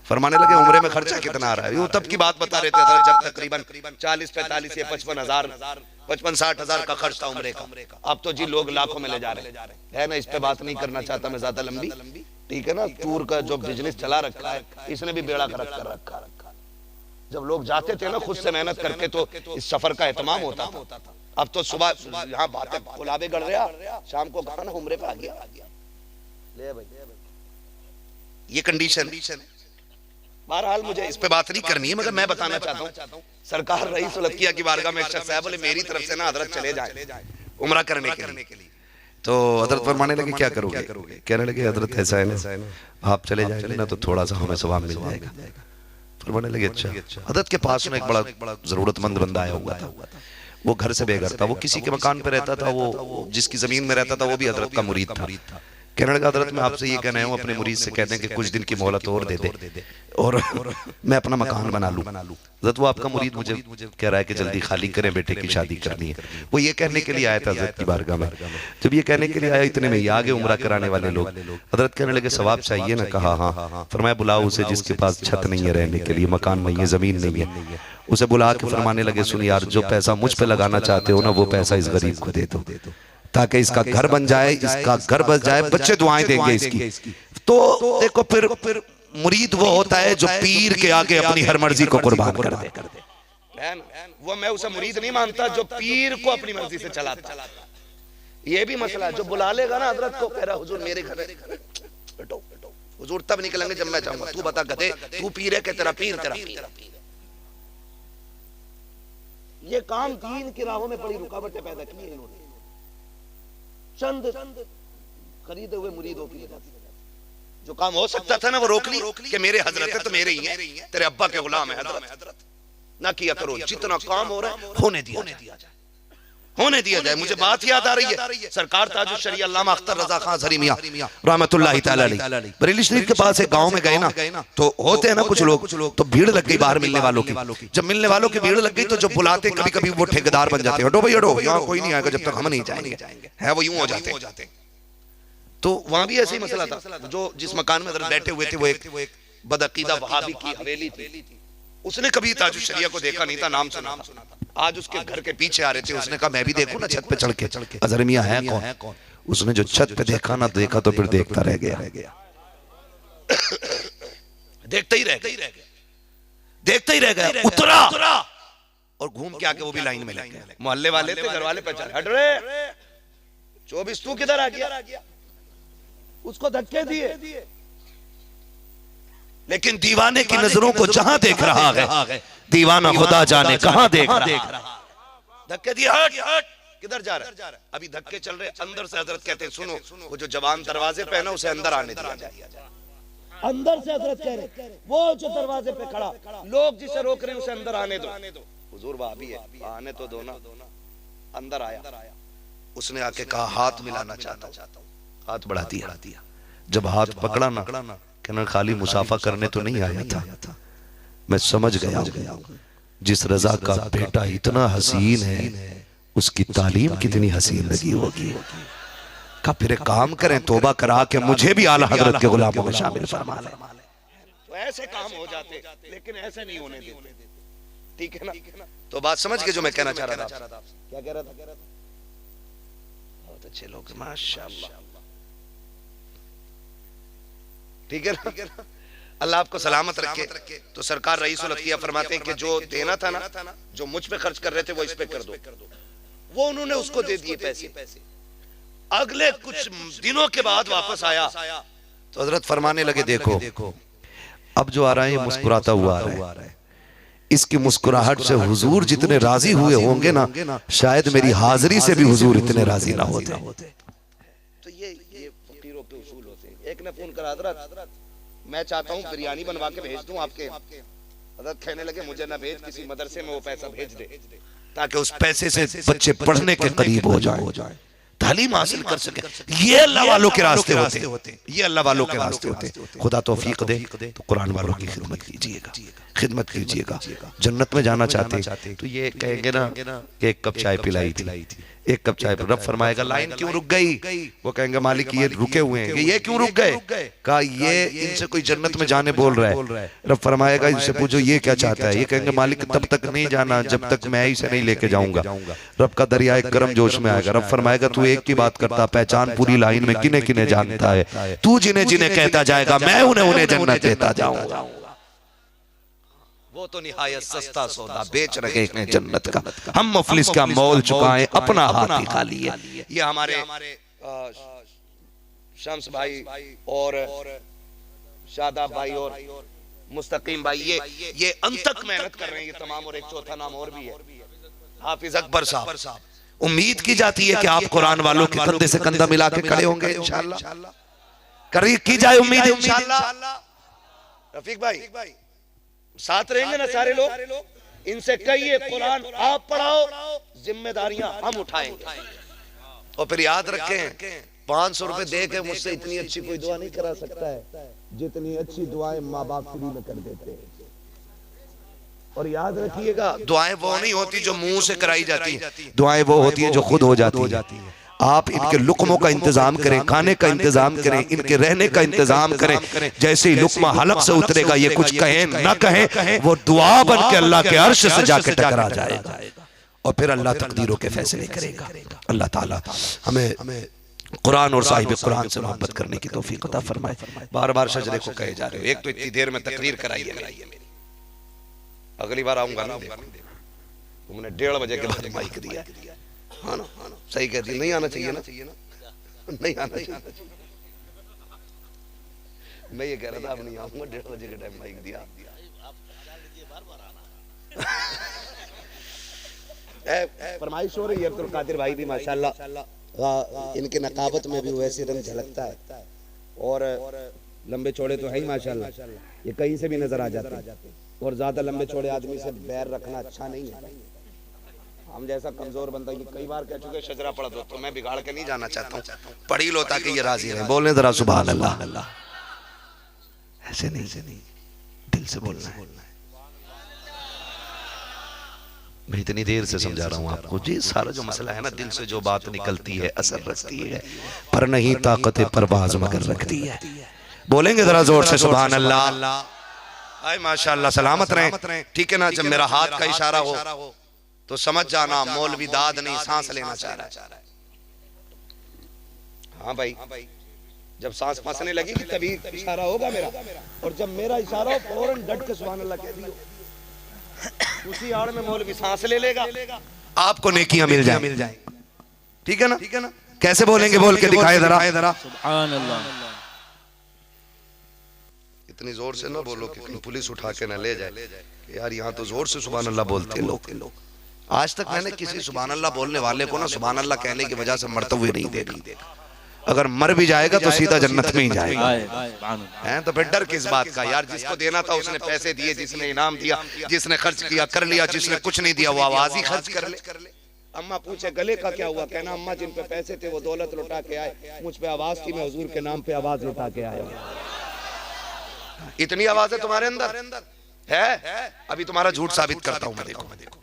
फरमाने लगे उम्रे में खर्चा कितना आ रहा है? वो तब की बात बता रहे थे हजरत, जब तकरीबन 40-45 या 55-60 हज़ार का खर्च था उम्रे का। अब तो जी लोग लाखों में ले जा रहे हैं ना। इस पे बात नहीं करना चाहता मैं ज्यादा लंबी, ठीक है ना। टूर का जो बिजनेस चला रखा है इसने भी बेड़ा गर्क कर रखा। जब लोग जाते थे ना खुद से मेहनत करके तो इस सफर का एहतमाम होता था। अब तो सुबह यहाँ बातें गुलाबे गढ़ रहा, शाम को कहा ना उम्रे पे आ गया। ले भाई ये कंडीशन है। बहरहाल मुझे इस पे बात नहीं करनी है, मगर मैं बताना चाहता हूँ सरकार रईस उल अदकिया की बारगाह में एक शख्स है, बोले मेरी तरफ से ना हजरत चले जाए उम्रा करने के लिए। तो हजरत फरमाने लगे क्या करोगे? कहने लगे हजरत ऐसा है ना, आप चले जाएंगे ना तो थोड़ा सा हमें सवाब मिल जाएगा। फरमाने लगे अच्छा। हजरत के पास में एक बड़ा जरूरतमंद बंदा आया हुआ था, वो घर से बेघर था, वो किसी के मकान पे रहता था, वो जिसकी जमीन में रहता था वो भी हजरत का मुरीद था। कहने लगा हजरत मैं आपसे ये कहना हूँ अपने मुरीद से कहने कि कुछ दिन की मोहलत और दे दे और मैं अपना मकान बना लूं। हजरत वो आपका मुरीद मुझे कह रहा है कि जल्दी खाली करें, बेटे की शादी करनी है। वो ये कहने के लिए आया था हजरत की बारगाह में। जब ये कहने के लिए आया इतने में ये आगे उम्रा कराने वाले लोग। हजरत कहने लगे सवाब चाहिए ना? कहा हाँ। फरमाया बुलाओ उसे जिसके पास छत नहीं है रहने के लिए, मकान नहीं है, जमीन नहीं है। उसे बुला के फरमाने लगे सुन यार, जो पैसा मुझ पे लगाना चाहते हो ना वो पैसा इस गरीब को दे दो ताकि इसका घर बन जाए, इसका घर बन जाए, बच्चे दुआएं देंगे इसकी। तो देखो फिर मुरीद वो होता है जो पीर के आगे अपनी हर मर्जी को कुर्बान कर दे। वो मैं उसे मुरीद नहीं मानता जो पीर को अपनी मर्जी से चलाता। ये भी मसला है, जो बुला लेगा ना हजरत को, कह रहा हुजूर मेरे घर बैठो, हुजूर तब निकलेंगे जब मैं चाहूंगा। तू बता गधे, तू पीर है कि तेरा पीर तेरा पीर? ये काम दीन की राहों में बड़ी रुकावटें पैदा की है इन्होंने, चंद खरीदे हुए मुरीदों की वजह से। जो काम हो सकता था ना वो रोक ली कि मेरे हजरत है तो मेरे ही है, तेरे अब्बा के गुलाम है हजरत, ना किया करो। जितना काम हो रहा है होने दिया जाए। मुझे बात याद आ रही है, सरकार ताजुल शरीया अल्लामा अख्तर रजा खान जहरी मियां रहमतुल्लाहि तआला अलैह बरेली शरीफ के पास एक गांव में गए ना, तो होते हैं ना कुछ लोग, तो भीड़ लग गई बाहर मिलने वालों की। जब मिलने वालों की भीड़ लग गई तो जो बुलाते कभी कभी वो ठेकेदार बन जाते हैं, हटो भाई हटो, यहाँ कोई नहीं आएगा जब तक हम नहीं जाएंगे, है वो यूं हो जाते। तो वहां भी ऐसे ही मसला था। जो जिस मकान में बैठे हुए थे वो एक बदअकीदा वहाबी की हवेली थी। उसने कभी ताजुल शरीया को देखा नहीं था, नाम सुना था। आज उसके घर के पीछे आ रहे थे, उसने कहा मैं भी देखूं ना छत पे चढ़ के अजहर मियां है कौन। उसने जो छत पे देखा ना, देखा तो फिर देखता रह गया, देखता ही रह गया। उतरा और घूम के आके वो भी लाइन में लग गया। मोहल्ले वाले थे, घर वाले पहचान, हट रे 24 तू किधर आ गया? उसको धक्के दिए। लेकिन दीवाने की नजरों को जहां देख रहा है, दीवाना खुदा जाने कहां देख रहा। धक्के दिए, हट किधर जा रहा है? अभी धक्के चल रहे, अंदर से हजरत कहते हैं सुनो, वो जो जवान दरवाजे पे है ना उसे अंदर आने दिया जाए। अंदर से हजरत कह रहे, वो जो दरवाजे पे खड़ा, लोग जिसे रोक रहे उसे अंदर आने दो। हुजूर वहाबी है, आने तो दो ना। अंदर आया, उसने आके कहा हाथ मिलाना चाहता हूं। हाथ बढ़ा दिया। जब हाथ पकड़ा ना, कहना खाली मुसाफा करने तो नहीं आया था, मैं समझ गया जिस रजा का बेटा इतना हसीन है उसकी तालीम कितनी हसीन लगी होगी। का फिर एक काम करें, तौबा करा के मुझे भी आला हजरत के गुलामों में शामिल फरमा लें। तो ऐसे काम हो जाते, लेकिन ऐसे नहीं होने देते। ठीक है ना? तो बात समझ के जो मैं कहना चाह रहा था, क्या कह रहा था? बहुत अच्छे लोग माशाअल्लाह। ठीक है ना? अल्लाह आपको सलामत रखे। तो सरकार रईसुल अतिया फरमाते हैं कि जो देना था ना, जो मुझ पे खर्च कर रहे थे वो इस पे कर दो। वो उन्होंने उसको दे दिए पैसे। अगले कुछ दिनों के बाद वापस आया तो हजरत फरमाने लगे देखो अब जो आ रहा है ये मुस्कुराता हुआ आ रहा है, इसकी मुस्कुराहट से हुजूर जितने राजी हुए होंगे ना, शायद मेरी हाजिरी से भी हुजूर इतने राजी ना होते। तो ये फकीरों के उसूल होते हैं। एक ने फोन करा हजरत मैं चाहता हूँ बिरयानी बनवा के भेज दूं आपके। हजरत कहने लगे मुझे ना भेज, किसी मदरसे में वो पैसा भेज दे ताकि उस पैसे से बच्चे पढ़ने के करीब हो जाए, तालीम हासिल कर सके। ये अल्लाह वालों के रास्ते होते, ये अल्लाह वालों के रास्ते होते। खुदा तौफीक दे तो कुरान वालों की खिदमत कीजिएगा। जन्नत में जाना चाहते तो ये कहेंगे ना कि एक कप चाय पिलाई थी, एक कप चाय। रब फरमाएगा लाइन क्यों रुक गई? वो कहेंगे मालिक ये रुके हुए हैं। ये क्यों रुक गए? कहा ये इनसे कोई जन्नत में जाने बोल रहा है। रब फरमाएगा इनसे पूछो ये क्या चाहता है? ये कहेंगे मालिक तब तक नहीं जाना जब तक मैं इसे नहीं लेके जाऊंगा। रब का दरिया एक गर्म जोश में आएगा। रब फरमाएगा तू एक की बात करता, पहचान पूरी लाइन में किने किने जानता है। तू जिन्हें जिन्हें कहता जाएगा मैं उन्हें जन्नत देता जाऊंगा। वो तो निहायत सस्ता सौदा बेच रहे हैं जन्नत का, हम मुफलिस का मोल चुकाएं अपना हाथ ही खा लिए। ये हमारे शम्स भाई और शादाब भाई और मुस्तकीम भाई ये अंतक मेहनत कर रहे हैं ये तमाम। और एक चौथा नाम और भी है, हाफिज अकबर साहब। उम्मीद की जाती है कि आप कुरान वालों के कंधे से कंधा मिला के खड़े होंगे इंशाअल्लाह। की जाए उम्मीद इंशाअल्लाह। रफीक भाई साथ रहेंगे ना सारे लोग, इनसे कहिए कुरान आप पढ़ाओ, जिम्मेदारियां हम उठाएंगे। और फिर याद रखें 500 रुपए दे के मुझसे इतनी अच्छी कोई दुआ नहीं करा सकता है जितनी अच्छी दुआएं माँ बाप फ्री में कर देते हैं। और याद रखिएगा दुआएं वो नहीं होती जो मुंह से कराई जाती है, दुआएं वो होती है जो खुद हो जाती है। आप इनके लुकमों का इंतजाम करें, खाने का इंतजाम करें, इनके रहने का इंतजाम करें। जैसे ही लुकमा हलक से उतरेगा, ये कुछ कहें ना कहें, वो दुआ बन के अल्लाह के अर्श से जाके टकरा जाएगा और फिर अल्लाह तकदीरों के फैसले करेगा। अल्लाह ताला हमें कुरान और साहिब कुरान से मोहब्बत करने की तौफीक अता फरमाए। बार बार शजरे को कहे जा रहे हो, एक तो इतनी देर में तकरीर कराइए मेरी, अगली बार आऊंगा ना तुमने 1:30 बजे के बाद माइक दिया। हाँ ना, सही कहती, नहीं आना चाहिए ना, नहीं आना चाहिए। मैं ये कह रहा था अब नहीं आऊंगा, 1:30 बजे के टाइम माइक दिया। फरमाइश हो रही है अब्दुल कादिर भाई भी माशाल्लाह, इनके नकाबत में भी वैसे रंग झलकता है और लंबे चौड़े तो है ही माशाल्लाह, ये कहीं से भी नजर आ जाते हैं। और ज्यादा लंबे चौड़े आदमी से बैर रखना अच्छा नहीं है। हम जैसा कमजोर बंदा, कई बार कह चुके शजरा पढ़ दो, तो मैं बिगाड़ के नहीं जाना चाहता हूँ, पढ़ी लो ताकि ये राजी रहे। बोलने जरा सुभान अल्लाह, ऐसे नहीं, दिल से बोलना है। मैं इतनी देर से समझा रहा हूँ आपको जी, सारा जो मसला है ना, दिल से जो बात निकलती है असर रखती है, पर नहीं ताकत परवाज मगर रखती है। बोलेंगे जरा जोर से सुभान अल्लाह। आए माशाअल्लाह, सलामत रहें, ठीक है ना। जब मेरा हाथ का इशारा हो तो समझ जाना मौलवी दाद नहीं, सांस लेना चाह रहा है। हाँ भाई, जब सांस फंसने लगी तभी इशारा होगा मेरा, और जब मेरा इशारा हो फौरन डट के सुभान अल्लाह कह दियो। उसी आड़ में मौलवी सांस ले लेगा, आपको नेकियां मिल जाए। ठीक है ना? कैसे बोलेंगे, बोल के दिखाए जरा। सुभान अल्लाह। इतनी जोर से ना बोलो कि पुलिस उठा के ना ले जाए। यार यहाँ तो जोर से सुभान अल्लाह बोलते हैं लोग। आज तक मैंने किसी सुभान अल्लाह बोलने वाले को ना सुभान अल्लाह कहने की वजह से मरते हुए नहीं देखा। अगर मर भी जाएगा तो सीधा जन्नत में ही जाएगा। हैं तो फिर डर किस बात का यार? जिसको देना था उसने पैसे दिए, जिसने इनाम दिया, जिसने खर्च किया कर लिया, जिसने कुछ नहीं दिया वो आवाज ही खर्च कर ले। अम्मा पूछे गले का क्या हुआ, कहना अम्मा जिन पे पैसे थे वो दौलत लुटा के आए, मुझ पे आवाज की, मैं हुजूर के नाम पे आवाज लुटा के आया। इतनी आवाज है तुम्हारे अंदर है, अभी तुम्हारा झूठ साबित करता हूं मैं। देखो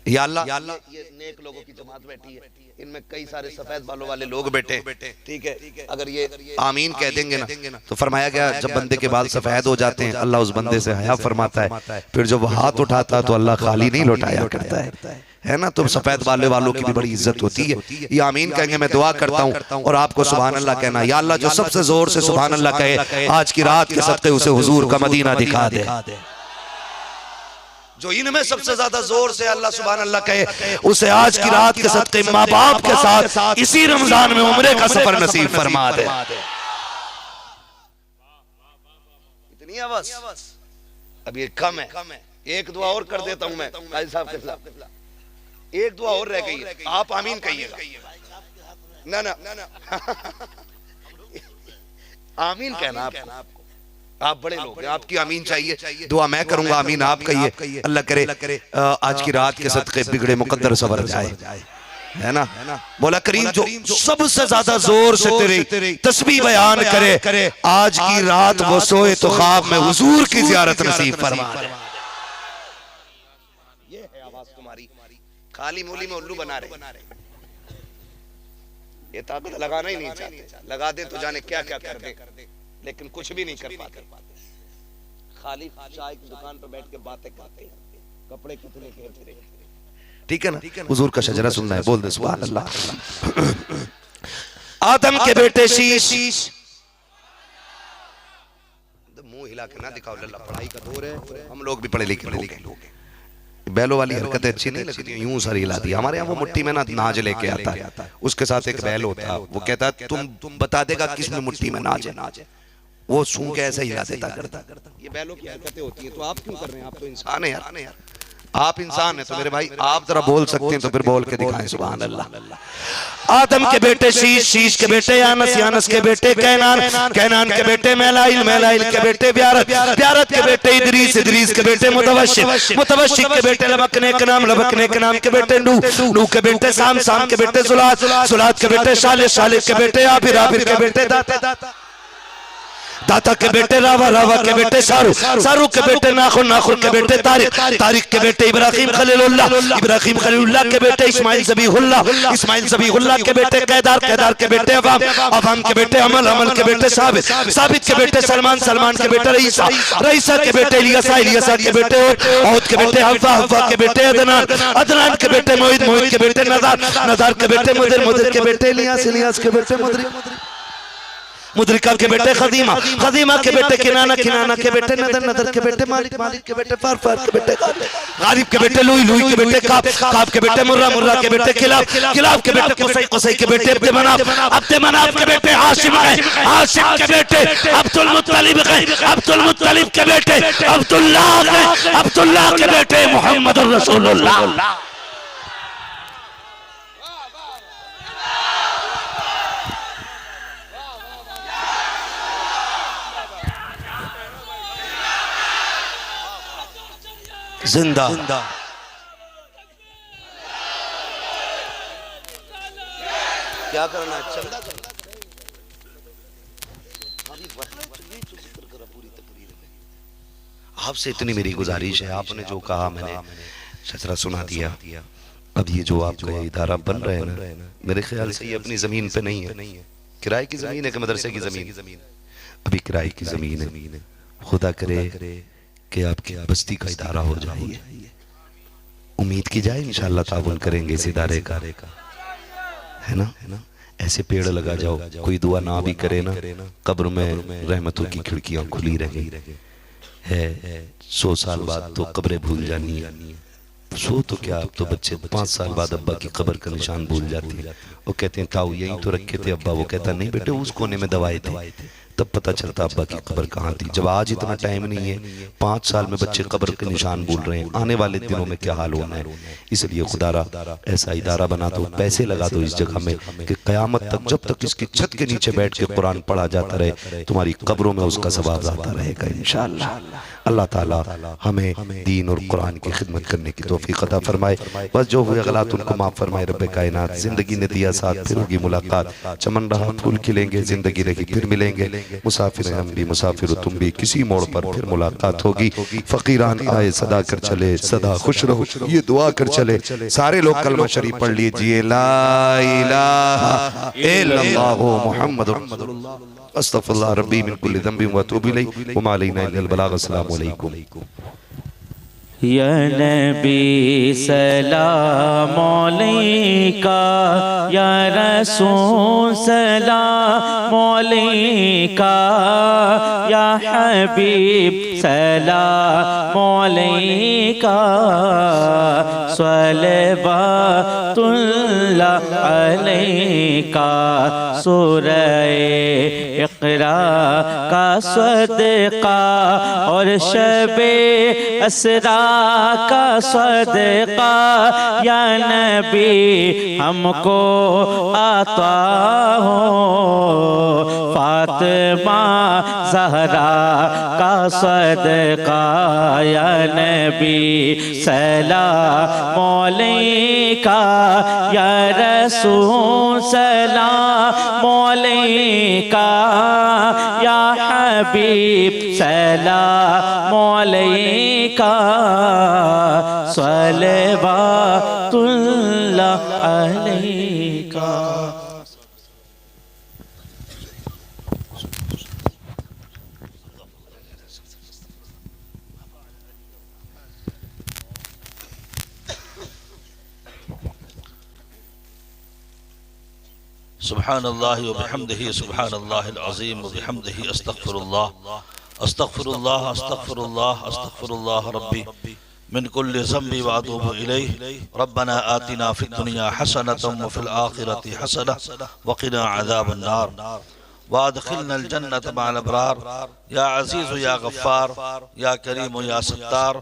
या अल्लाह, ये नेक लोगों की जमात बैठी है, इनमें कई सारे सफेद बालों वाले लोग बैठे, ठीक है। अगर ये आमीन कह देंगे ना तो फरमाया गया जब बंदे के बाल सफेद हो जाते हैं अल्लाह उस बंदे से हया फरमाता है, फिर जब वो हाथ उठाता है तो अल्लाह खाली नहीं लौटाया करता है ना। तो सफेद बाले वालों की भी बड़ी इज्जत होती है। ये आमीन कहेंगे, मैं दुआ करता हूँ और आपको सुभान अल्लाह कहना। या अल्लाह जो सबसे जोर से सुभान अल्लाह कहे आज की रात के सदके उसे हुजूर का मदीना दिखा दे। जो इनमें सबसे ज्यादा जोर से अल्लाह सुभान अल्लाह कहे उसे आज की रात के सदके माँ बाप के साथ इसी रमजान में उम्रे का सफर नसीब फरमा दे। इतनी आवाज अब ये कम है। एक दुआ और कर देता हूं मैं काजी साहब के साथ, एक दुआ और रह गई है, आप आमीन कहिएगा। ना आमीन कहना आपको, आप बड़े लोग हैं, आपकी आमीन चाहिए। दुआ मैं करूंगा, आमीन आप कहिए। अल्लाह करे आज की रात के सदके बिगड़े मुकद्दर सवर जाए, है ना। मौला करीम जो सबसे ज्यादा जोर से तेरी तस्बीह बयान करे आज की रात वो सोए तो ख्वाब में हुजूर की ज़ियारत नसीब फरमा दे। ये है आवाज तुम्हारी, खाली मूली में उल्लू बना रहे। ये ताकत लगाना ही नहीं चाहते, लगा दे तो जाने क्या क्या कर दे, लेकिन कुछ भी नहीं कर पाते। खाली चाय की दुकान पर बैठ के बातें करते हैं, कपड़े कितने कहते हैं। ठीक है ना? हुजूर का शजरा सुनना है, बोल दे सुभान अल्लाह। आदम के बेटे शीश, मुंह हिला के ना दिखाओ लल्ला, पढ़ाई का दौर है, हम लोग भी पढ़े लिखे लोग हैं। बैलों वाली हरकतें अच्छी नहीं लगती, यूं सर हिला दिया। हमारे यहाँ वो मुट्ठी में ना नाज लेके आता है, उसके साथ एक बैल होता है, वो कहता है तुम बता देगा किसमें मुट्ठी में नाज है, वो सूंघ के ऐसे हिला देता करता। ये बैलों की हरकतें होती है, तो आप क्यों कर रहे हैं? आप तो इंसान है यार, आप इंसान है। तो मेरे भाई आप जरा बोल सकते हैं तो फिर बोल के दिखाएं सुभान अल्लाह। आदम के बेटे शीश, शीश के बेटे यानस, यानस के बेटे कैनान, कैनान के बेटे मैलाइल, मैलाइल के बेटे ब्यारत, ब्यारत के बेटे इदरीस, इदरीस के बेटे मुतवशिक, मुतवशिक के बेटे लबकने के नाम, लबकने के नाम के बेटे नूह, नूह के बेटे साम, साम के बेटे जुलात, जुलात के बेटे शालिक, शालिक के बेटे आबिर, आबिर के बेटे दाता, दाता के बेटे रावा, रावा के बेटे शाहरुख, शाहरुख के बेटे नाखुन, नाखुन के बेटे तारिक, तारिक के बेटे इब्राहिम खलीलुल्लाह, इब्राहिम खलीलुल्लाह के बेटे इस्माइल ज़बीहुल्लाह, इस्माइल ज़बीहुल्लाह के बेटे कैदार, कैदार के बेटे अवाम, अवाम के बेटे अमल, अमल के बेटे साबित, साबित के बेटे सलमान, सलमान के बेटे रईसा, रईसा के बेटे इलियासा, इलियासा के बेटे औद के बेटे हव्वा, हव्वा के बेटे अदनान, अदनान के बेटे मोहित, मोहित के बेटे नज़ार, नज़ार के बेटे मुदिर, मुदिर के बेटे इलियास, इलियास के बेटे मुदरिक, मुद्रिका के बेटे खदीमा, खदीमा के बेटे किनाना, किनाना के बेटे नदर, नदर के बेटे मालिक, मालिक के बेटे फार, फार के बेटे गालिब के बेटे लुई, लुई के बेटे काब, काब के बेटे मुर्रा, मुर्रा के बेटे किलाब, किलाब के बेटे कुसै, कुसै के बेटे अब्द मनाफ, अब्द मनाफ के बेटे हाशिम है, हाशिम के बेटे अब्दुल मुत्तलिब है, अब्दुल मुत्तलिब के बेटे अब्दुल्लाह है, अब्दुल्लाह के बेटे मोहम्मद रसूलुल्लाह। जिंदा क्या करना है, चंदा करना। आपसे इतनी मेरी गुजारिश है, आपने जो कहा मैंने शजरा सुना दिया। अब ये जो आपका इदारा बन रहा है ना, मेरे ख्याल से ये अपनी जमीन पे नहीं है, किराए की जमीन है कि मदरसे की जमीन, अभी किराए की जमीन है। खुदा करे कि आपकी बस्ती का इदारा हो जाए, उम्मीद की जाए इंशाअल्लाह ताउन करेंगे इस इदारे का, है ना। ऐसे पेड़ लगा जाओ, कोई दुआ ना भी करे ना, कब्र में रहमतों की खिड़कियां खुली रहे है। 100 साल बाद तो कब्रें भूल जानी है, 100 तो क्या, अब तो बच्चे 5 साल बाद अब्बा की कब्र का निशान भूल जाते हैं। वो कहते हैं ताऊ यहीं तो रखे थे अब्बा, वो कहता नहीं बेटे उस कोने में दबाए थे, तब पता चलता अब्बा की कब्र कहाँ थी। जब आज इतना टाइम नहीं है, 5 साल में बच्चे कब्र के निशान भूल रहे हैं, आने वाले दिनों में क्या हाल होना है। इसलिए खुदारा ऐसा इदारा बना दो, पैसे लगा दो इस जगह में कि क़यामत तक जब तक इसकी छत के नीचे बैठ के कुरान पढ़ा जाता रहे, तुम्हारी कब्रों में उसका सवाब आता रहेगा इंशाअल्लाह। अल्लाह ताला हमें दीन और कुरान की खिदमत करने की तौफीक अता फरमाए। बस जो हुए गलत उनको माफ़ फरमाए रब्बे कायनात। जिंदगी ने दिया साथ, फिर होगी मुलाकात, चमन रहा फूल खिलेंगे, जिंदगी रही फिर मिलेंगे, मुसाफिर हम भी मुसाफिर तुम भी, किसी मोड़ पर फिर मुलाकात होगी। फकीरान आए सदा कर चले, सदा खुश रहो ये दुआ कर चले। सारे लोग कलमा शरीफ पढ़ लीजिए, ला इलाहा इल्लल्लाहु मुहम्मदुर रसूलुल्लाह, अस्तगफिरुल्लाह रब्बी मिन कुल्लि ज़ंबिन व अतूबु इलैहि व मा अलैना इल्लल बलाग। अस्सलामु अलैकुम। या नबी सलाम अलैका, या रसूल सलाम अलैका, या हबीब सलाम अलैका, सलवातुल्लाह अलैका। सूरह इक़रा का सदका और शबे असरा का सदका, या नबी हमको आता हो। फातिमा ज़हरा का सदका, या नबी सलाम अलैका, या रसूल सलाम अलैका, या हबीब सलाम अलैका, सलवातुल्लाह अलैका। सुब्हानल्लाह व बिहम्दिही सुब्हानल्लाहिल अज़ीम व बिहम्दिही अस्तगफिरुल्लाह अस्तगफिरुल्लाह अस्तगफिरुल्लाह अस्तगफिरुल्लाह रब्बी मिन कुल्लि ज़ंबि व अतूबु इलैहि। रब्बना आतिना फिद दुनिया हसनतम व फिल आखिरति हसनह व क़िना अज़ाबन नार। वादखिलनल जन्नत मअल अबरार या अज़ीज़ या गफ़्फ़ार या करीम या सत्तार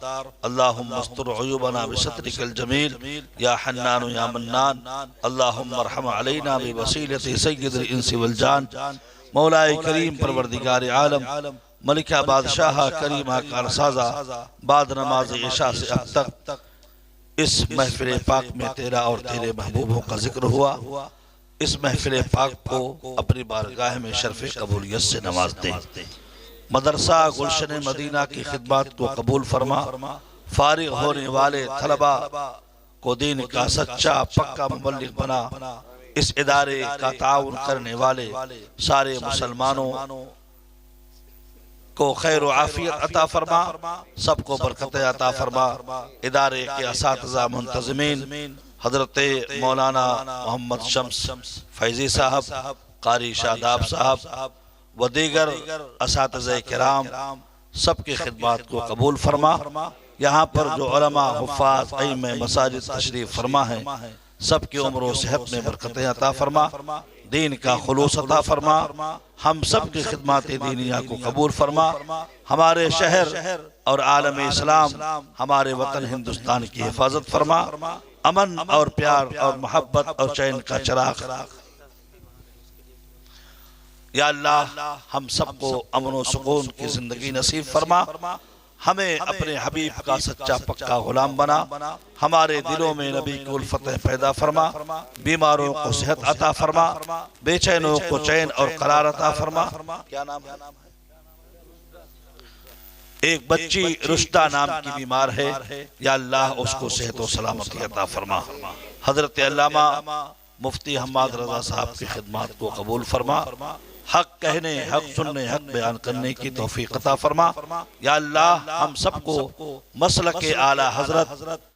अल्लाहुम्मा अस्तर उयूबना बिसत्रिकल जमील या हन्नान या मन्नान अल्लाहुम्मा अरहम अलैना बिवसीलति सय्यिदिल इंसी वल जान। मौलाए करीम परवरदिगार आलम मलिका बादशाह करीमा कारसाजा बाद नमाज इशा से अब तक इस महफिल पाक में तेरा और तेरे महबूबों का जिक्र हुआ। इस महफिल पाक को अपनी बारगाह में शर्फ कबूलियत से नवाज दे। मदरसा गुलशन मदीना की खिदमत को कबूल फरमा। फारिग होने वाले तलबा को दीन का सच्चा पक्का मुबल्लिग बना। इस इदारे का ताउन करने वाले सारे मुसलमानों को खैर व आफियत अता फरमा, सबको बरकत अता फरमा। इदारे के असातिज़ा मुंतज़िमीन हजरत मौलाना मोहम्मद शम्स फैजी साहब, कारी शादाब साहब व दीगर असातिज़े किराम सबकी खिदमत को कबूल फरमा। यहाँ पर जो उलमा हुफ़ाज़ आइम्मे मसाजिद तशरीफ़ फरमा है, सबकी उम्र व सेहत में बरकतें अता फरमा, दीन का खुलूस अता फरमा। हम सब की खिदमत दीनिया को कबूल फरमा। हमारे शहर और आलम इस्लाम हमारे वतन हिंदुस्तान की हिफाजत फरमा। अमन और प्यार और मोहब्बत और चैन का चिराग या अल्लाह हम सबको अमन व सुकून की जिंदगी नसीब फरमा। हमें अपने हबीब का सच्चा पक्का गुलाम बना। हमारे दिलों में नबी की उल्फतें पैदा फरमा। बीमारों को सेहत अता फरमा, बेचैनों को चैन और करार अता फरमा। क्या नाम है? एक बच्ची रुश्दा नाम की बीमार है, या अल्लाह उसको सेहत और सलामती अता फरमा। हजरत अल्लामा मुफ्ती हम्माद रजा साहब की खिदमत को कबूल फरमा। हक कहने, हक सुनने, हक बयान करने की तौफीक अता फरमा। या अल्लाह हम सबको मसलक आला हजरत